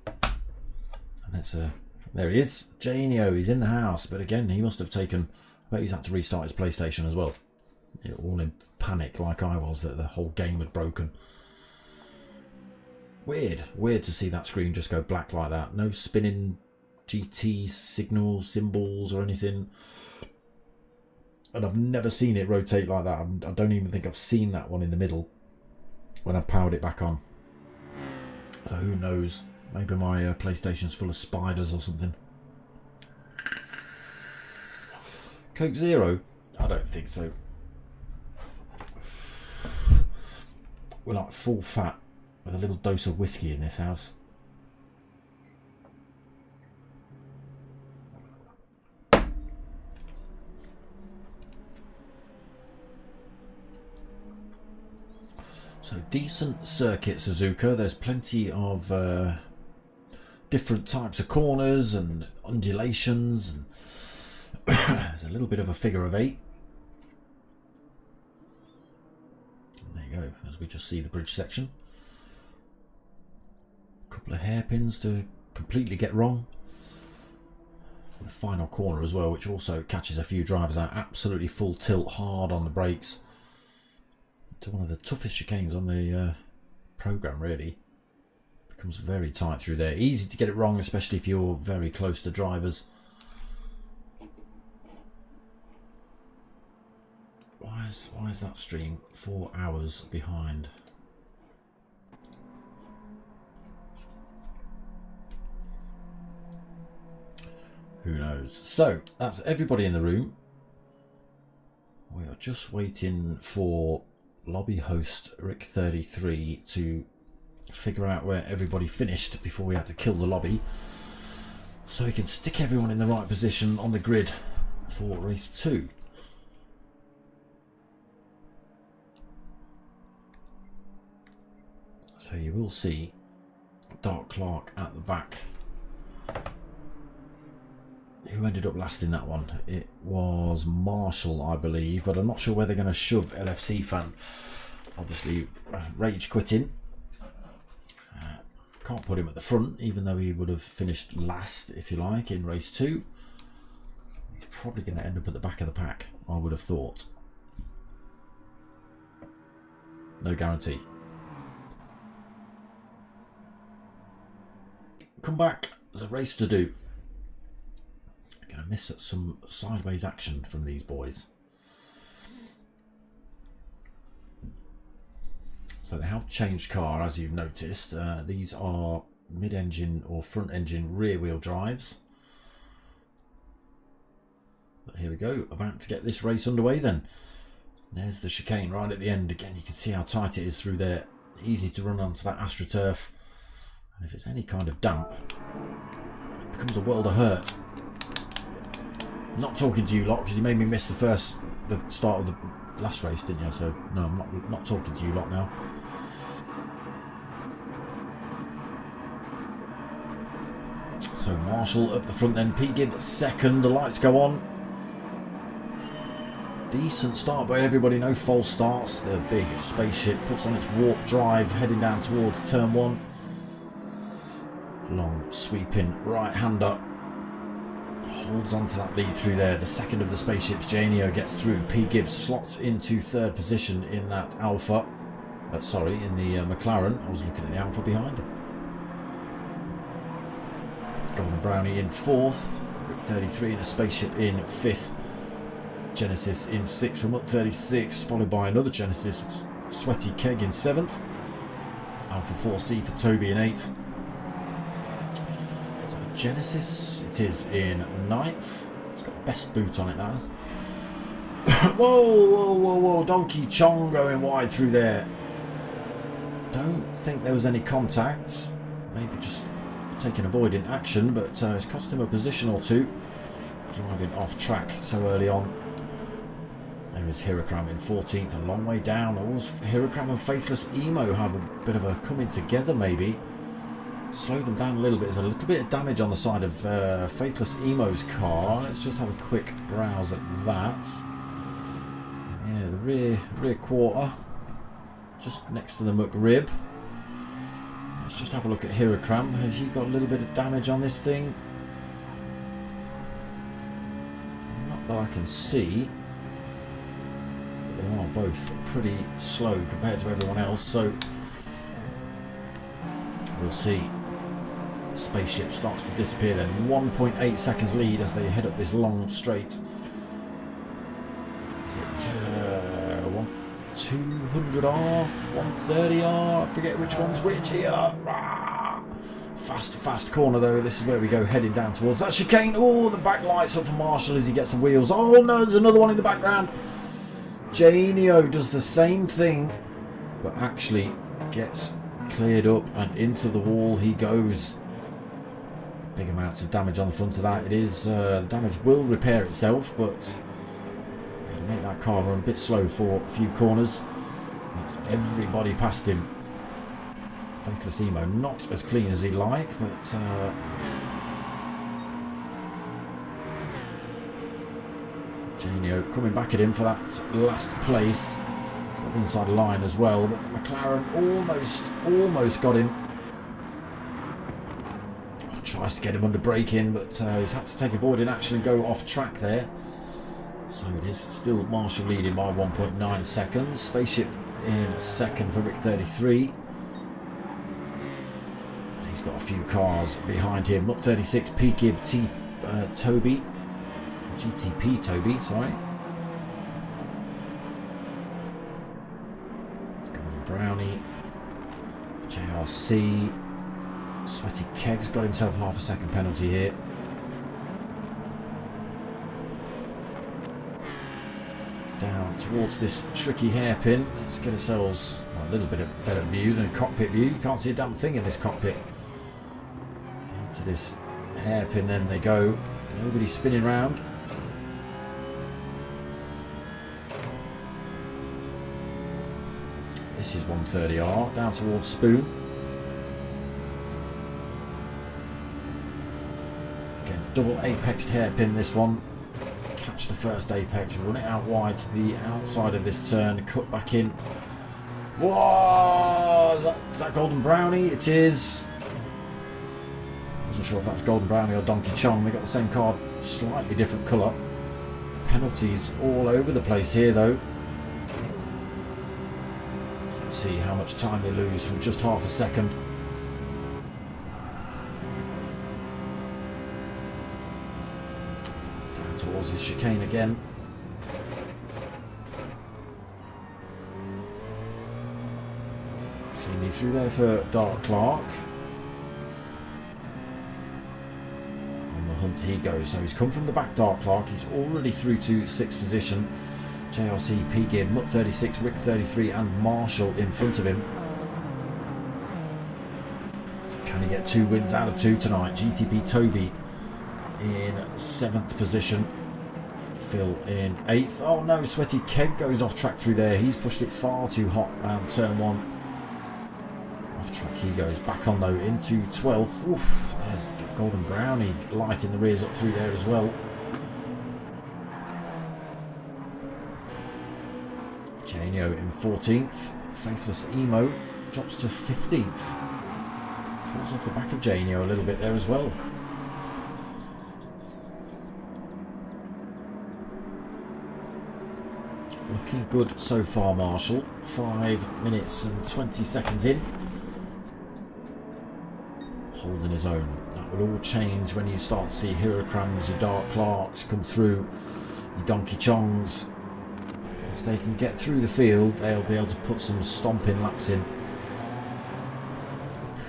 And it's there he is, Janio. He's in the house, but again, he must have taken. I bet he's had to restart his PlayStation as well. All in panic, like I was, that the whole game had broken. Weird to see that screen just go black like that. No spinning GT signals, symbols, or anything. And I've never seen it rotate like that. I don't even think I've seen that one in the middle when I've powered it back on. So who knows? Maybe my PlayStation's full of spiders or something. Coke Zero? I don't think so. We're like full fat with a little dose of whiskey in this house. So decent circuit, Suzuka. There's plenty of different types of corners and undulations. And there's a little bit of a figure of 8. And there you go, as we just see the bridge section. A couple of hairpins to completely get wrong. The final corner as well, which also catches a few drivers out. Absolutely full tilt, hard on the brakes. It's one of the toughest chicanes on the program, really. Becomes very tight through there. Easy to get it wrong, especially if you're very close to drivers. Why is that stream 4 hours behind? Who knows? So that's everybody in the room. We are just waiting for lobby host rd3 to figure out where everybody finished before we had to kill the lobby, so he can stick everyone in the right position on the grid for race 2. So you will see Dark Clark at the back. Who ended up last in that one? It was Marshall, I believe, but I'm not sure where they're going to shove LFC Fan. Obviously, rage quitting. Can't put him at the front, even though he would have finished last, if you like, in race 2. He's probably going to end up at the back of the pack, I would have thought. No guarantee. Come back, there's a race to do. Going to miss some sideways action from these boys. So they have changed car, as you've noticed. These are mid-engine or front-engine rear-wheel drives. But here we go, about to get this race underway then. There's the chicane right at the end. Again, you can see how tight it is through there. Easy to run onto that AstroTurf. And if it's any kind of damp, it becomes a world of hurt. Not talking to you lot, because you made me miss the start of the last race, didn't you? So no, I'm not talking to you lot now. So Marshall up the front then, P. Gibb second, the lights go on. Decent start by everybody, no false starts. The big spaceship puts on its warp drive, heading down towards turn 1. Long sweeping right-hander. Holds on to that lead through there. The second of the spaceships, Janio, gets through. P. Gibbs slots into 3rd position in that Alpha. Sorry, in the McLaren. I was looking at the Alpha behind him. Golden Brownie in 4th, Rick 33 in a spaceship in 5th, Genesis in 6th from Mutt 36, followed by another Genesis, Sweaty Keg in 7th, Alpha 4C for Toby in 8th. So Genesis it is in 9th. It's got best boot on it, that has. Whoa, Donkey Chong going wide through there. Don't think there was any contact. Maybe just taking avoiding action, but it's cost him a position or two. Driving off track so early on. There is Hirokram in 14th, a long way down. Hirokram and Faithless Emo have a bit of a coming together maybe. Slow them down a little bit. There's a little bit of damage on the side of Faithless Emo's car. Let's just have a quick browse at that. Yeah, the rear quarter, just next to the McRib. Let's just have a look at Hirokram. Has he got a little bit of damage on this thing? Not that I can see. But they are both pretty slow compared to everyone else, so we'll see. The spaceship starts to disappear then. 1.8 seconds lead as they head up this long straight. Is it 200R, 130R? I forget which one's which here. Fast corner though. This is where we go, heading down towards that chicane. Oh, the back lights up for Marshall as he gets the wheels. Oh no, there's another one in the background. Janio does the same thing, but actually gets cleared up and into the wall he goes. Big amounts of damage on the front of that. It is the damage will repair itself, but make that car run a bit slow for a few corners. That's everybody past him. Faithless Emo not as clean as he'd like, but Janio coming back at him for that last place. He's got the inside line as well, but McLaren almost got him. Tries to get him under braking, but he's had to take avoiding action and go off track there. So it is still Marshall leading by 1.9 seconds. Spaceship in 2nd for Rick 33. He's got a few cars behind him. Mutt 36, P-Gib, Toby. GTP Toby, sorry. Golden Brownie. JRC. Sweaty Keg's got himself half a second penalty here. Down towards this tricky hairpin. Let's get ourselves a little bit of better view than cockpit view. You can't see a damn thing in this cockpit. Into this hairpin then they go. Nobody's spinning round. This is 130R down towards Spoon. Again, double apexed hairpin this one. Catch the first apex, run it out wide to the outside of this turn, cut back in. Whoa! Is that Golden Brownie? It is. I wasn't sure if that's Golden Brownie or Donkey Chong. They got the same card, slightly different colour. Penalties all over the place here though. You can see how much time they lose from just half a second. Towards this chicane again. Cleanly through there for Dark Clark. On the hunt he goes. So he's come from the back, Dark Clark. He's already through to 6th position. JRC, P-Gib, Mutt 36, Rick 33 and Marshall in front of him. Can he get 2 wins out of 2 tonight? GTP Toby in 7th position. Phil in 8th. Oh no, Sweaty Keg goes off track through there. He's pushed it far too hot around turn 1. Off track he goes. Back on though into 12th. Oof, there's Golden Brownie lighting the rears up through there as well. Janio in 14th. Faithless Emo drops to 15th. Falls off the back of Janio a little bit there as well. Looking good so far, Marshall. 5 minutes and 20 seconds in. holding his own. That will all change when you start to see Hirocrams, your Dark Clarks come through, your Donkey Chongs. Once they can get through the field, they'll be able to put some stomping laps in.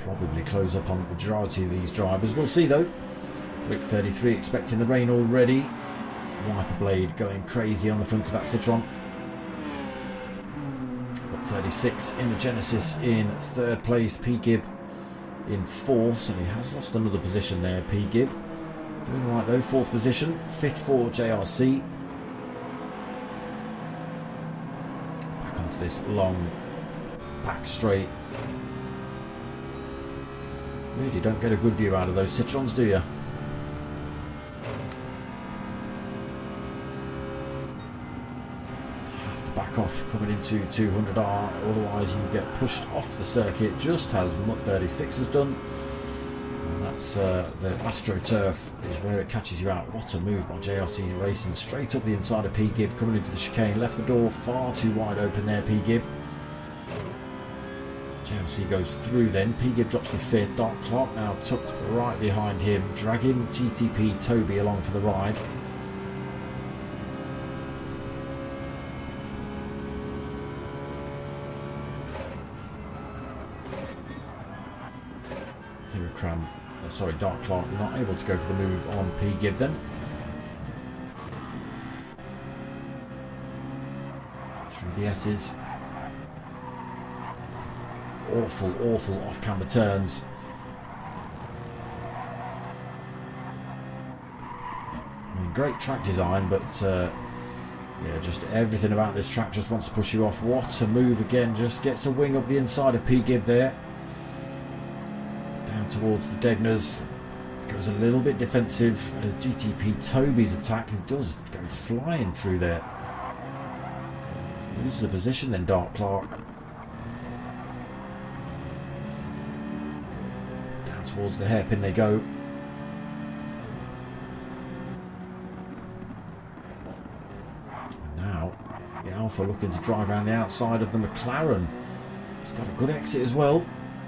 Probably close up on the majority of these drivers. We'll see though. rd3 expecting the rain already. Wiper blade going crazy on the front of that Citroen. 36 in the Genesis in 3rd place. P Gibb in 4th, so he has lost another position there. P Gibb doing right though, 4th position. 5th for JRC. Back onto this long back straight. Really don't get a good view out of those Citroens, do you? Back off coming into 200R, otherwise you get pushed off the circuit, just as MUT36 has done. And that's the AstroTurf is where it catches you out. What a move by JRC Racing, straight up the inside of P Gibb, coming into the chicane, left the door far too wide open there. P Gibb. JRC goes through then. P Gibb drops to 5th. Dark Clark now tucked right behind him, dragging GTP Toby along for the ride. Dark Clark not able to go for the move on P Gibb then. Through the S's. Awful off-camber turns. I mean, great track design, but yeah, just everything about this track just wants to push you off. What a move again, just gets a wing up the inside of P Gibb there. Towards the Degners, goes a little bit defensive as GTP Toby's attack, who does go flying through there. Loses a position then, Dark Clark. Down towards the hairpin they go. And now the Alpha looking to drive around the outside of the McLaren. It's got a good exit as well.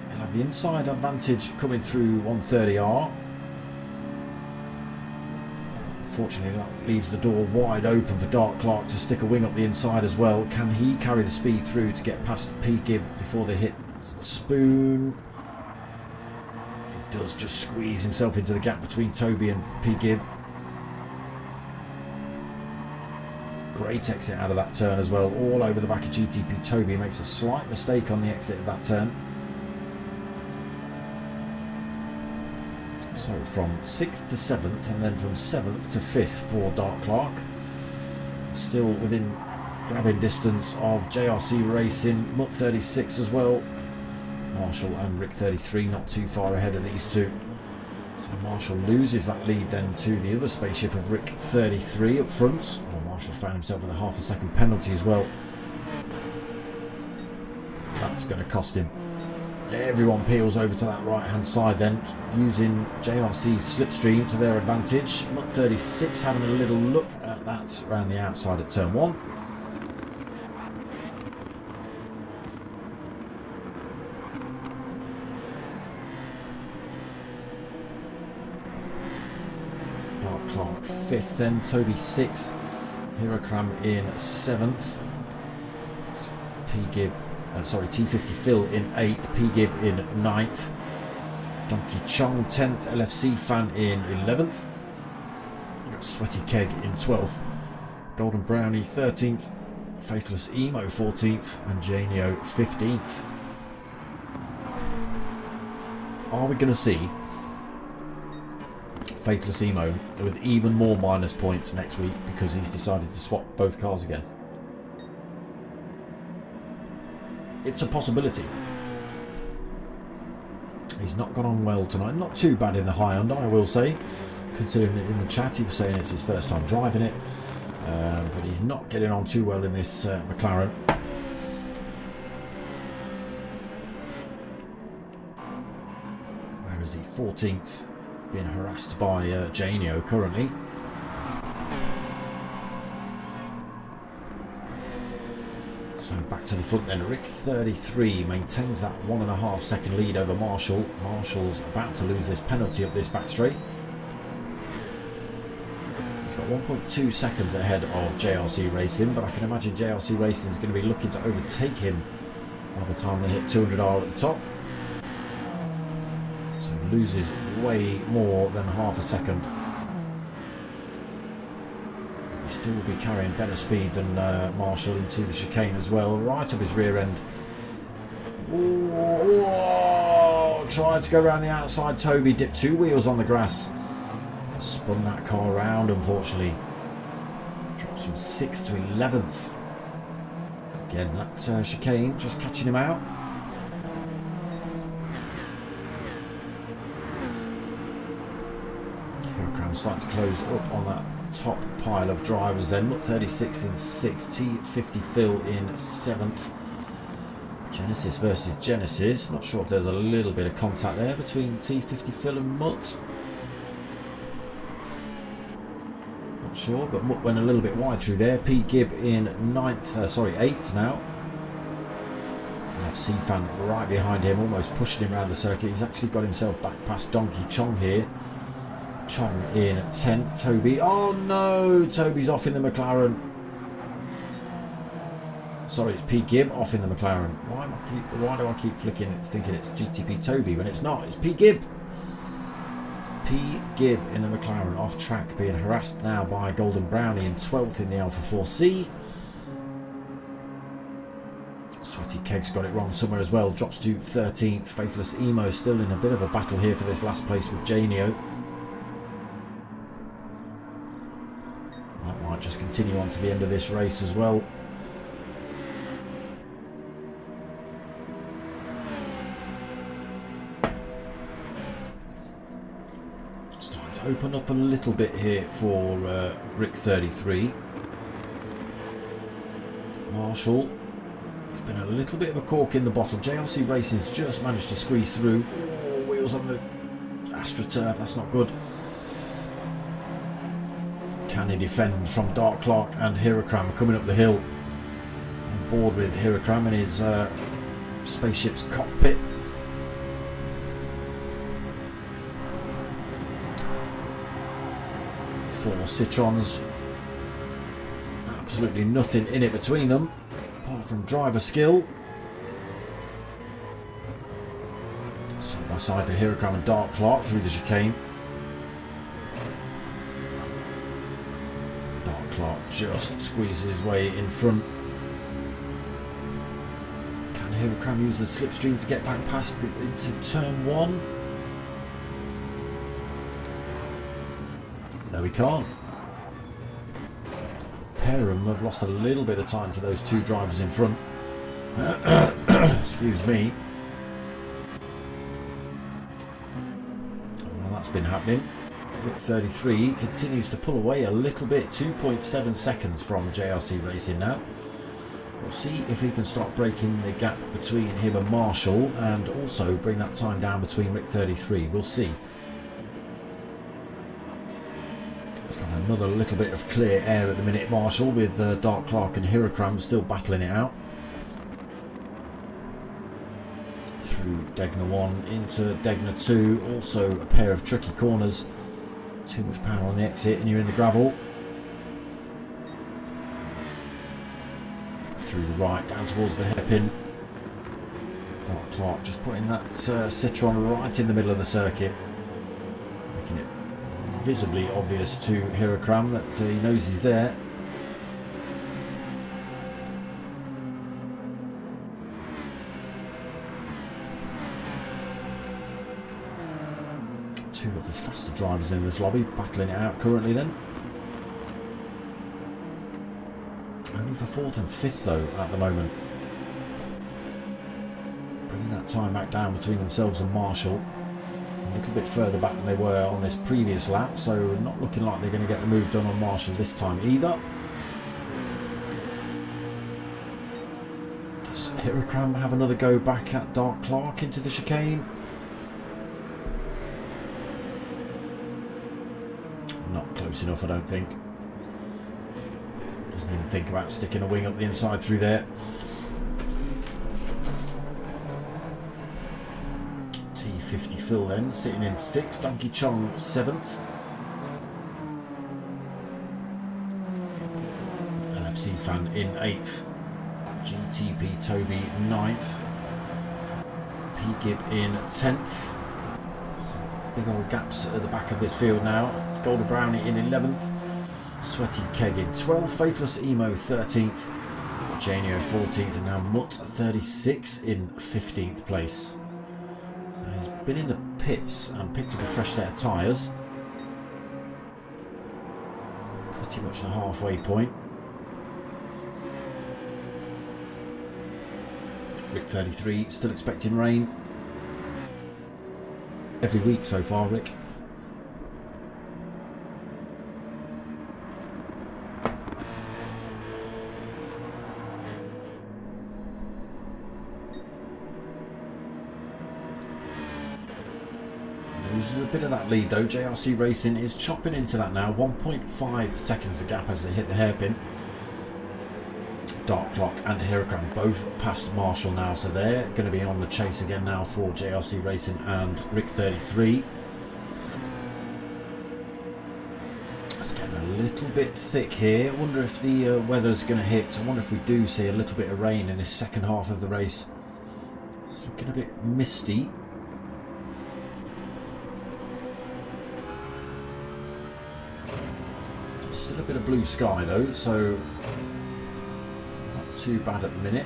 They'll have the inside advantage coming through 130R. Unfortunately, that leaves the door wide open for Dark Clark to stick a wing up the inside as well. Can he carry the speed through to get past P Gibb before they hit a spoon? He does, just squeeze himself into the gap between Toby and P Gibb. Great exit out of that turn as well, all over the back of GTP Toby. Makes a slight mistake on the exit of that turn. So from 6th to 7th, and then from 7th to 5th for Dark Clark. Still within grabbing distance of JRC Racing, MUT36 as well. Marshall and rd3 not too far ahead of these two. So Marshall loses that lead then to the other spaceship of rd3 up front. Well, Marshall found himself with a ½ second penalty as well. That's going to cost him. Everyone peels over to that right hand side then, using JRC's slipstream to their advantage. MUT36 having a little look at that around the outside at turn 1. Dark Clark 5th then, Toby 6th, Hirocram in 7th, T50 Phil in 8th, P Gibb in 9th, Donkey Chong 10th, LFC Fan in 11th, got Sweaty Keg in 12th, Golden Brownie 13th, Faithless Emo 14th, and Janio 15th. Are we going to see Faithless Emo with even more minus points next week because he's decided to swap both cars again? It's a possibility. He's not gone on well tonight. Not too bad in the high under, I will say. Considering it in the chat, he was saying it's his first time driving it. But he's not getting on too well in this McLaren. Where is he? 14th. Being harassed by Janio currently. So back to the front then. rd3 maintains that 1.5 second lead over Marshall. Marshall's about to lose this penalty up this back straight. He's got 1.2 seconds ahead of JRC Racing, but I can imagine JRC Racing is going to be looking to overtake him by the time they hit 200R at the top. So loses way more than half a second. He still will be carrying better speed than Marshall into the chicane as well, right up his rear end. Ooh, tried to go around the outside. Toby dipped 2 wheels on the grass. Spun that car around, unfortunately. Drops from 6th to 11th. Again, that chicane just catching him out. Hurricane starting to close up on that top pile of drivers then. Mutt 36 in 6th, T50 Phil in 7th. Genesis versus Genesis. Not sure if there's a little bit of contact there between T50 Phil and Mutt. Not sure, but Mutt went a little bit wide through there. P. Gibb in 8th now. NFC fan right behind him, almost pushing him around the circuit. He's actually got himself back past Donkey Chong here. Chong in 10th. Toby, oh no, Toby's off in the McLaren. Sorry, it's P. Gibb off in the McLaren. Why do I keep thinking it's GTP Toby when it's not? It's P. Gibb. P. Gibb in the McLaren, off track, being harassed now by Golden Brownie in 12th in the Alpha 4C. Sweaty Keg's got it wrong somewhere as well, drops to 13th. Faithless Emo still in a bit of a battle here for this last place with Janio. That might just continue on to the end of this race as well. Open up a little bit here for rd3. Marshall, he's been a little bit of a cork in the bottle. JLC Racing's just managed to squeeze through. Oh, wheels on the AstroTurf, that's not good. Can he defend from Dark Clark and Hirakram coming up the hill? On board with Hirakram in his spaceship's cockpit. 4 Citrons, absolutely nothing in it between them apart from driver skill. Side by side for Hirakram and Dark Clark through the chicane. Dark Clark just squeezes his way in front. Can Hirakram use the slipstream to get back past into turn 1? No, we can't. A pair of them have lost a little bit of time to those 2 drivers in front. Excuse me. Well, that's been happening. rd3 continues to pull away a little bit. 2.7 seconds from JRC Racing now. We'll see if he can start breaking the gap between him and Marshall and also bring that time down between rd3. We'll see. Another little bit of clear air at the minute, Marshall, with Dark Clark and Hirakram still battling it out. Through Degna 1 into Degna 2, also a pair of tricky corners. Too much power on the exit and you're in the gravel. Through the right, down towards the hairpin. Dark Clark just putting that Citroen right in the middle of the circuit. Making it visibly obvious to Hirakram that he knows he's there. Two of the faster drivers in this lobby battling it out currently then. Only for 4th and 5th though at the moment. Bringing that time back down between themselves and Marshall. A little bit further back than they were on this previous lap, so not looking like they're going to get the move done on Marshall this time either. Does Hirakram have another go back at Dark Clark into the chicane? Not close enough, I don't think. Doesn't even think about sticking a wing up the inside through there. T50 Phil then sitting in 6th, Donkey Chong 7th, LFC Fan in 8th, GTP Toby 9th, P Gib in 10th. Some big old gaps at the back of this field now. Golden Brownie in 11th, Sweaty Keg in 12th, Faithless Emo 13th, Janio 14th, and now Mutt 36 in 15th place. So he's been in the pits and picked up a fresh set of tyres. Pretty much the halfway point. Rick 33 still expecting rain. Every week so far, Rick. Loses a bit of that lead though. JRC Racing is chopping into that now. 1.5 seconds the gap as they hit the hairpin. Dark Clock and Hirokram both past Marshall now, so they're going to be on the chase again now for JRC Racing and Rick 33. It's getting a little bit thick here. I wonder if the weather's going to hit. I wonder if we do see a little bit of rain in this second half of the race. It's looking a bit misty. Still a bit of blue sky though, so not too bad at the minute.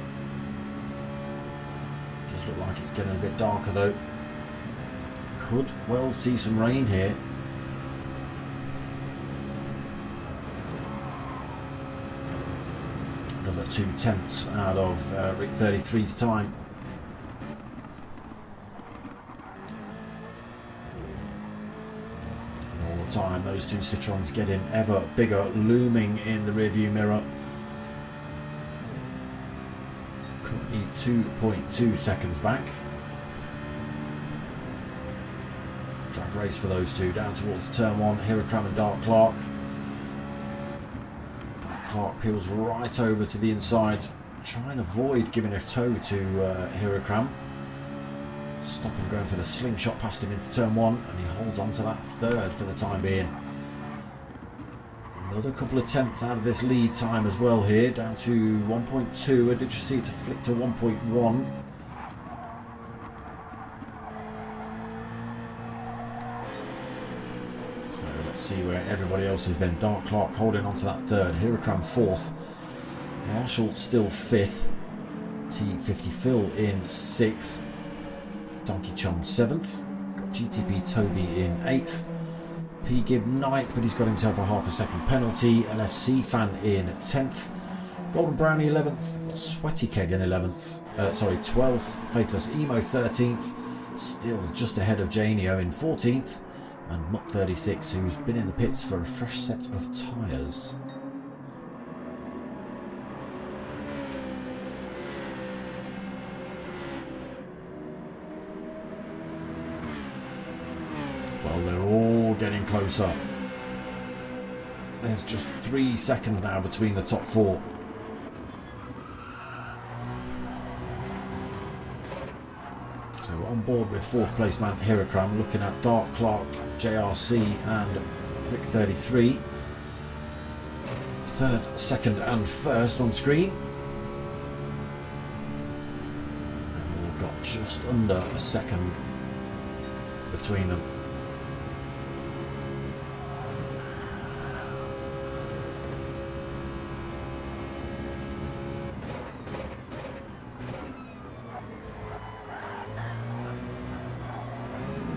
Does look like it's getting a bit darker though. Could well see some rain here. Another 2/10 out of Rick 33's time. Time those two Citroens getting ever bigger, looming in the rearview mirror. Currently 2.2 seconds back. Drag race for those two down towards turn 1. Hirokram and Dark Clark. Dark Clark peels right over to the inside, trying to avoid giving a toe to Hirokram. Stopping, going for the slingshot past him into turn 1, and he holds on to that third for the time being. Another couple of tenths out of this lead time as well here, down to 1.2. Did you see it to flick to 1.1? So let's see where everybody else is then. Dark Clark holding on to that third, Hirokram 4th, Marshall still 5th, T50 Phil in 6th, Donkey Chong 7th, got GTP Toby in 8th, P Gib 9th, but he's got himself a half a second penalty, LFC Fan in 10th, Golden Brownie 11th, Sweaty Keg in 12th, Faithless Emo 13th, still just ahead of Janio in 14th, and Mutt 36, who's been in the pits for a fresh set of tyres. Well, they're all getting closer. There's just 3 seconds now between the top 4. So we're on board with 4th place man Hirokram, looking at Dark Clark, JRC and Rick 33. 3rd, 2nd and 1st on screen. And we've got just under a second between them.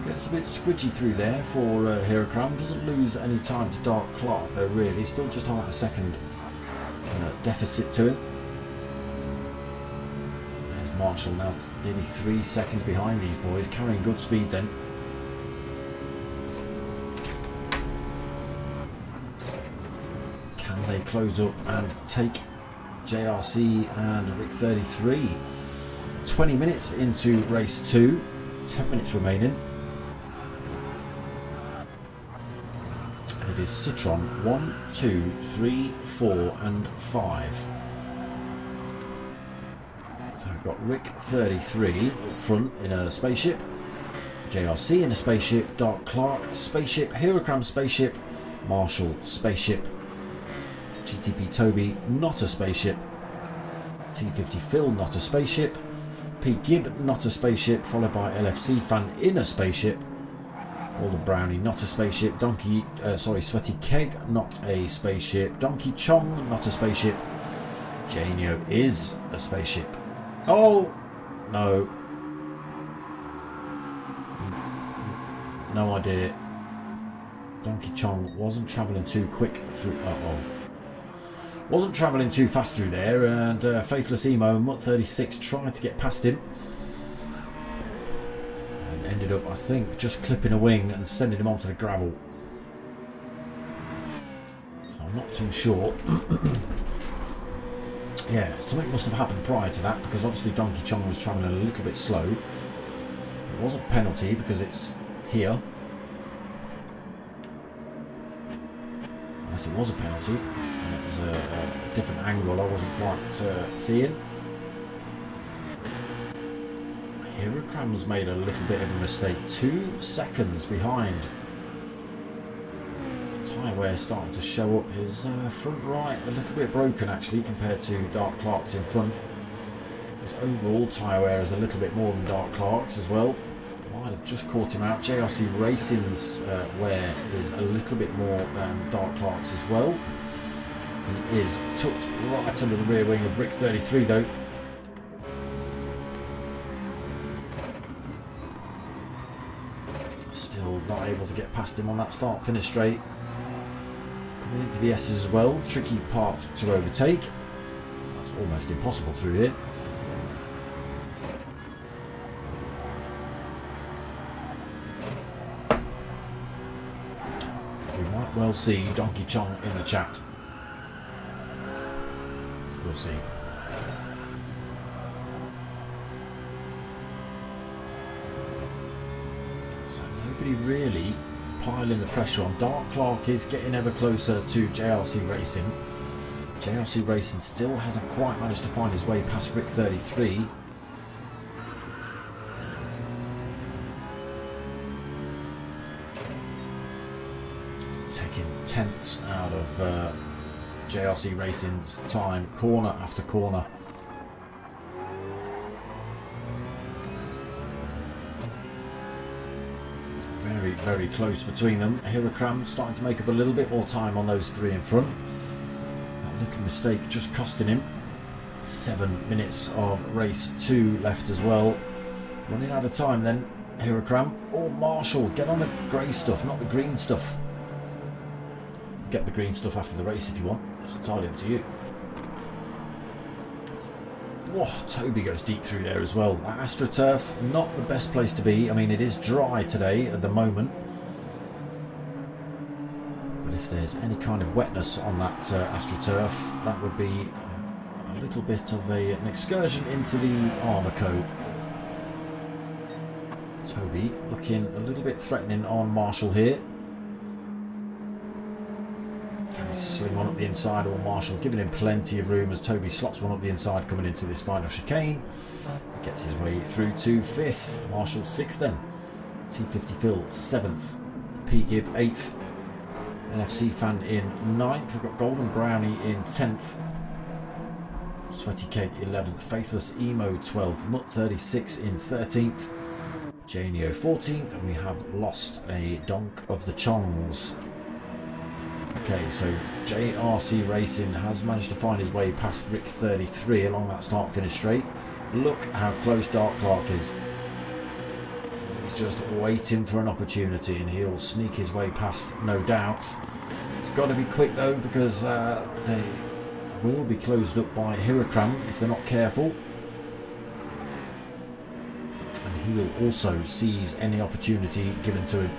Gets a bit squidgy through there for Hirokram. Doesn't lose any time to Dark Clark though, really. Still just half a second deficit to him. There's Marshall now nearly 3 seconds behind these boys, carrying good speed then. Can they close up and take JRC and Rick 33? 20 minutes into race 2, 10 minutes remaining. It is Citroen 1, 2, 3, 4 and 5. So we've got Rick 33 up front in a spaceship. JRC in a spaceship, Dark Clark spaceship, Herocram spaceship, Marshall spaceship, GTP Toby not a spaceship, T50 Phil not a spaceship, P Gibb not a spaceship, followed by LFC Fan in a spaceship, Golden Brownie not a spaceship, Sweaty Keg not a spaceship, Donkey Chong not a spaceship, Janio is a spaceship. Oh no. No idea. Donkey Chong wasn't travelling too quick through. Wasn't travelling too fast through there, and Faithless Emo Mutt36 tried to get past him and ended up, I think, just clipping a wing and sending him onto the gravel. So I'm not too sure. Yeah, something must have happened prior to that, because obviously Donkey Chong was travelling a little bit slow. It wasn't a penalty because it's here. Unless it was a penalty and it was a different angle I wasn't quite seeing. Herocram's made a little bit of a mistake. 2 seconds behind. Tyre wear starting to show up. His front right a little bit broken actually compared to Dark Clark's in front. His overall tyre wear is a little bit more than Dark Clark's as well. Might have just caught him out. JRC Racing's wear is a little bit more than Dark Clark's as well. He is tucked right under the rear wing of rd3 though. Still not able to get past him on that start finish straight. Coming into the S's as well. Tricky part to overtake. That's almost impossible through here. We'll see Donkey Chong in the chat. We'll see. So nobody really piling the pressure on. Dark Clark is getting ever closer to JRC Racing. JRC Racing still hasn't quite managed to find his way past rd3. Taking tenths out of JRC Racing's time, corner after corner. Very, very close between them. Herocram starting to make up a little bit more time on those 3 in front. That little mistake just costing him. 7 minutes of race 2 left as well. Running out of time then, Herocram. Oh, Marshall, get on the grey stuff, not the green stuff. Get the green stuff after the race if you want. It's entirely up to you. Whoa, Toby goes deep through there as well. That AstroTurf, not the best place to be. I mean, it is dry today at the moment. But if there's any kind of wetness on that AstroTurf, that would be a little bit of an excursion into the armour coat. Toby looking a little bit threatening on Marshall here. Sling one up the inside, or Marshall giving him plenty of room as Toby slots one up the inside coming into this final chicane. He gets his way through to 5th, Marshall 6th then, T50 Phil 7th, P Gibb 8th, LFC Fan in 9th, we've got Golden Brownie in 10th, Sweaty Keg 11th, Faithless Emo 12th, Mutt36 in 13th, Janio 14th, and we have lost a Donk of the Chongs. Okay, so JRC Racing has managed to find his way past rd3 along that start-finish straight. Look how close Dark Clark is. He's just waiting for an opportunity and he'll sneak his way past, no doubt. It's got to be quick though, because they will be closed up by Herocram if they're not careful. And he will also seize any opportunity given to him.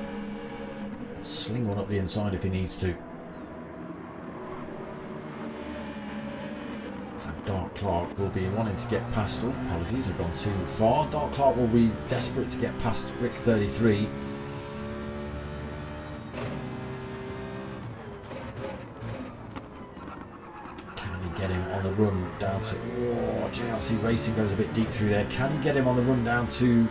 Sling one up the inside if he needs to. Dark Clark will be wanting to get past. Oh, apologies, I've gone too far. Dark Clark will be desperate to get past rd3. Can he get him on the run down to... Oh, JRC Racing goes a bit deep through there. Can he get him on the run down to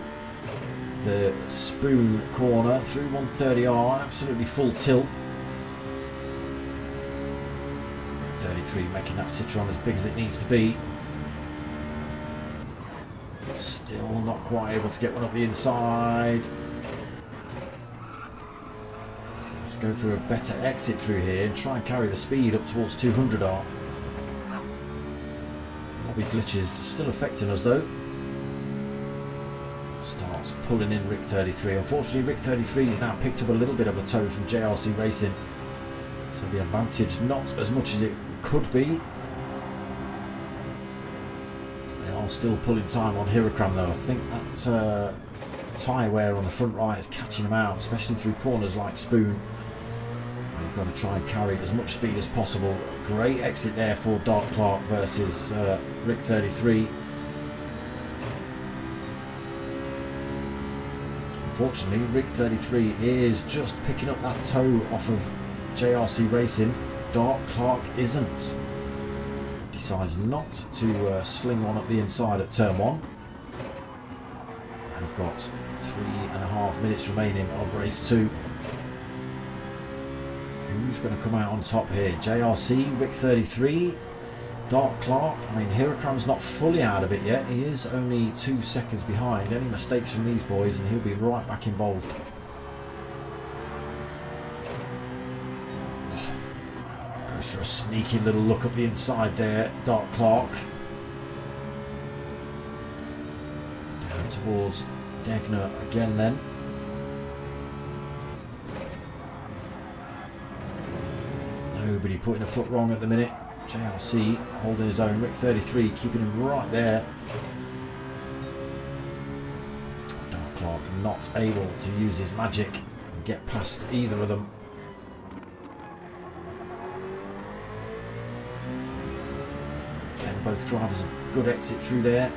the Spoon corner through 130R, absolutely full tilt. 33 making that Citroen as big as it needs to be. Still not quite able to get one up the inside. He's going to have to go for a better exit through here and try and carry the speed up towards 200R. Lobby glitches still affecting us though. Starts pulling in Rick 33. Unfortunately, Rick 33 has now picked up a little bit of a toe from JRC Racing. So the advantage not as much as it could be. They are still pulling time on Hirakram though. I think that tyre wear on the front right is catching them out, especially through corners like Spoon. You've got to try and carry as much speed as possible. Great exit there for Dark Clark versus Rick 33. Unfortunately, Rick 33 is just picking up that toe off of JRC Racing. Dark Clark isn't. Decides not to sling one up the inside at turn 1. We've got 3.5 minutes remaining of race 2. Who's going to come out on top here? JRC, Rick 33, Dark Clark. I mean, Hirakram's not fully out of it yet. He is only 2 seconds behind. Any mistakes from these boys and he'll be right back involved. Goes for a sneaky little look up the inside there, Dark Clark. Down towards Degner again then. Nobody putting a foot wrong at the minute. JRC holding his own. Rick 33 keeping him right there. Dark Clark not able to use his magic and get past either of them. Again, both drivers a good exit through there.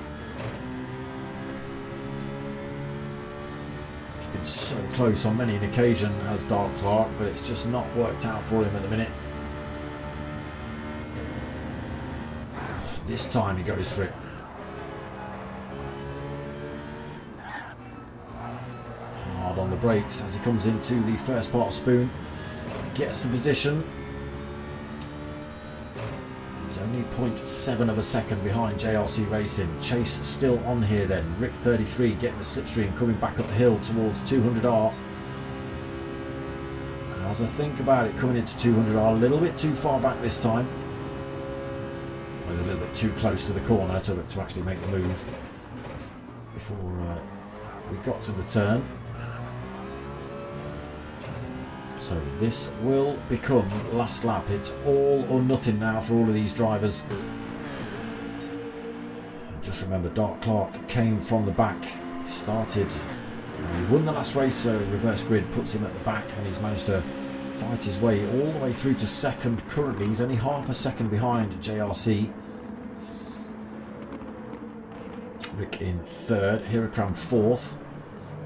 He's been so close on many an occasion as Dark Clark, but it's just not worked out for him at the minute. This time he goes for it. Hard on the brakes as he comes into the first part of Spoon. Gets the position. He's only 0.7 of a second behind JRC Racing. Chase still on here then. Rick 33 getting the slipstream, coming back up the hill towards 200R. As I think about it, coming into 200R, a little bit too far back this time. A little bit too close to the corner to actually make the move before we got to the turn. So this will become last lap. It's all or nothing now for all of these drivers. And just remember, Dark Clark came from the back. He started, he won the last race, so reverse grid puts him at the back, and he's managed to fight his way all the way through to second. Currently he's only half a second behind JRC. Rick in third, Hirakram fourth,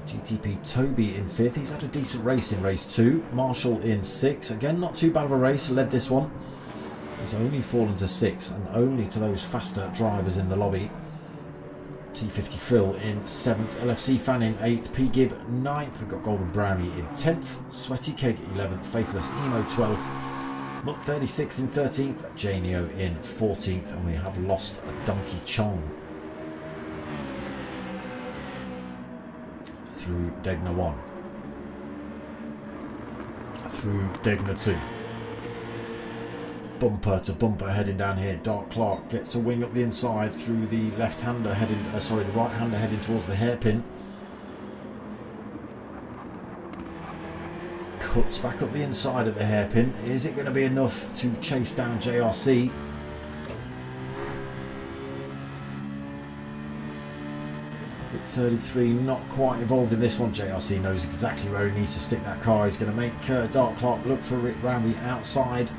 GTP Toby in fifth. He's had a decent race in race 2. Marshall in sixth. Again, not too bad of a race, led this one. He's only fallen to sixth and only to those faster drivers in the lobby. T50 Phil in 7th, LFC Fan in 8th, P Gib 9th, we've got Golden Brownie in 10th, Sweaty Keg 11th, Faithless Emo 12th, Muck 36 in 13th, Janio in 14th, and we have lost a Donkey Chong through Degner 1, through Degner 2. Bumper to bumper heading down here. Dark Clark gets a wing up the inside through the left-hander heading, the right-hander heading towards the hairpin. Cuts back up the inside of the hairpin. Is it going to be enough to chase down JRC? With 33 not quite involved in this one. JRC knows exactly where he needs to stick that car. He's going to make Dark Clark look for it round the outside.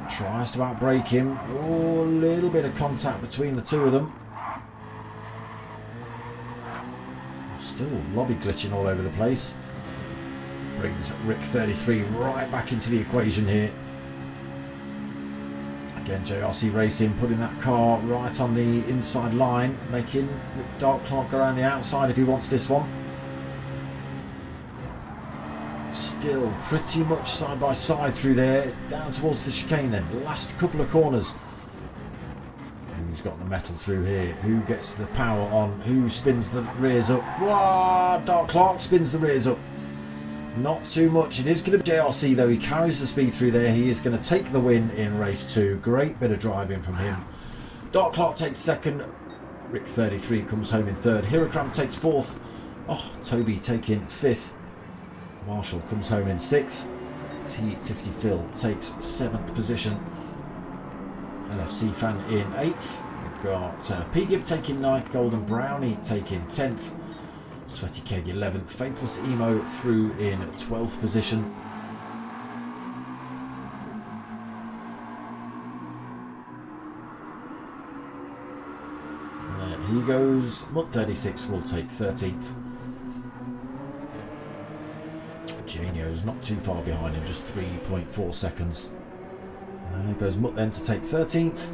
Tries to outbrake him. Oh, a little bit of contact between the two of them. Still lobby glitching all over the place. Brings Rick 33 right back into the equation here. Again, JRC Racing putting that car right on the inside line, making Dark Clark go around the outside if he wants this one. Still pretty much side by side through there. It's down towards the chicane then. Last couple of corners. Who's got the metal through here? Who gets the power on? Who spins the rears up? Whoa! Dark Clark spins the rears up. Not too much. It is going to be JRC though. He carries the speed through there. He is going to take the win in race 2. Great bit of driving from him. Dark Clark takes second. rd3 comes home in third. Hirokram takes fourth. Oh, Toby taking fifth. Marshall comes home in 6th. T50 Phil takes 7th position. LFC Fan in 8th. We've got P-Gib taking 9th. Golden Brownie taking 10th. Sweaty Keg 11th. Faithless Emo through in 12th position. There he goes. Mud36 will take 13th. Janio's not too far behind him, just 3.4 seconds. There goes Mutt then to take 13th.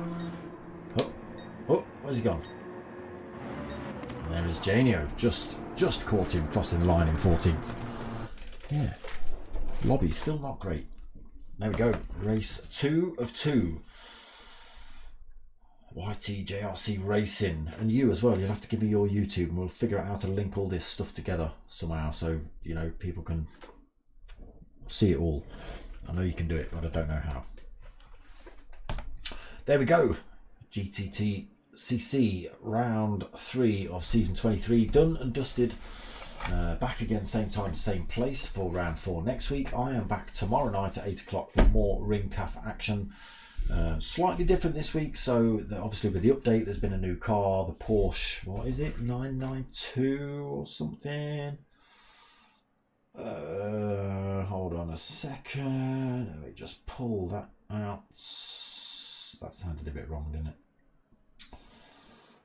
Oh, where's he gone? And there is Janio, just caught him crossing the line in 14th. Yeah, lobby still not great. There we go, race 2 of 2. YT JRC Racing, and you as well. You'll have to give me your YouTube, and we'll figure out how to link all this stuff together somehow, so you know people can see it all. I know you can do it, but I don't know how. There we go. GTTCC round 3 of season 23 done and dusted. Back again same time same place for round 4 next week. I am back tomorrow night at 8 o'clock for more Ringcaf action. Slightly different this week, so obviously with the update there's been a new car, the Porsche, what is it, 992 or something. Hold on a second, let me just pull that out. That sounded a bit wrong, didn't it?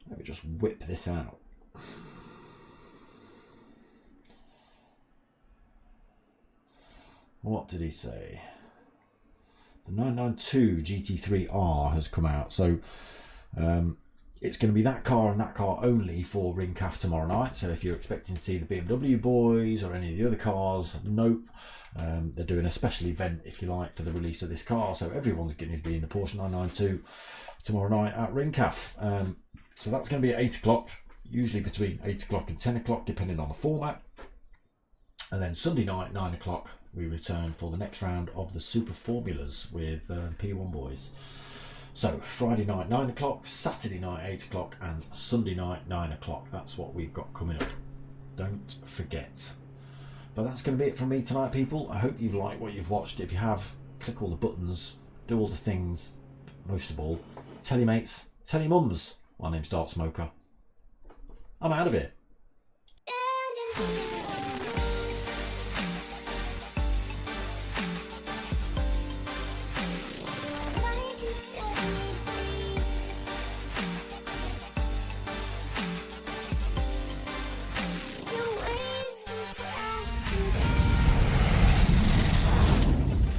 Let me just whip this out. What did he say? The 992 GT3R has come out, so it's going to be that car and that car only for Ringcaf tomorrow night. So if you're expecting to see the BMW boys or any of the other cars, nope. They're doing a special event, if you like, for the release of this car. So everyone's going to be in the Porsche 992 tomorrow night at Ringcaf. So that's going to be at 8 o'clock, usually between 8 o'clock and 10 o'clock, depending on the format. And then Sunday night, 9 o'clock, we return for the next round of the Super Formulas with P1 boys. So Friday night 9 o'clock, Saturday night 8 o'clock, and Sunday night 9 o'clock. That's what we've got coming up. Don't forget. But that's going to be it from me tonight, people. I hope you've liked what you've watched. If you have, click all the buttons, do all the things. Most of all, tell your mates, tell your mums. My name's Dark Smoker. I'm out of here.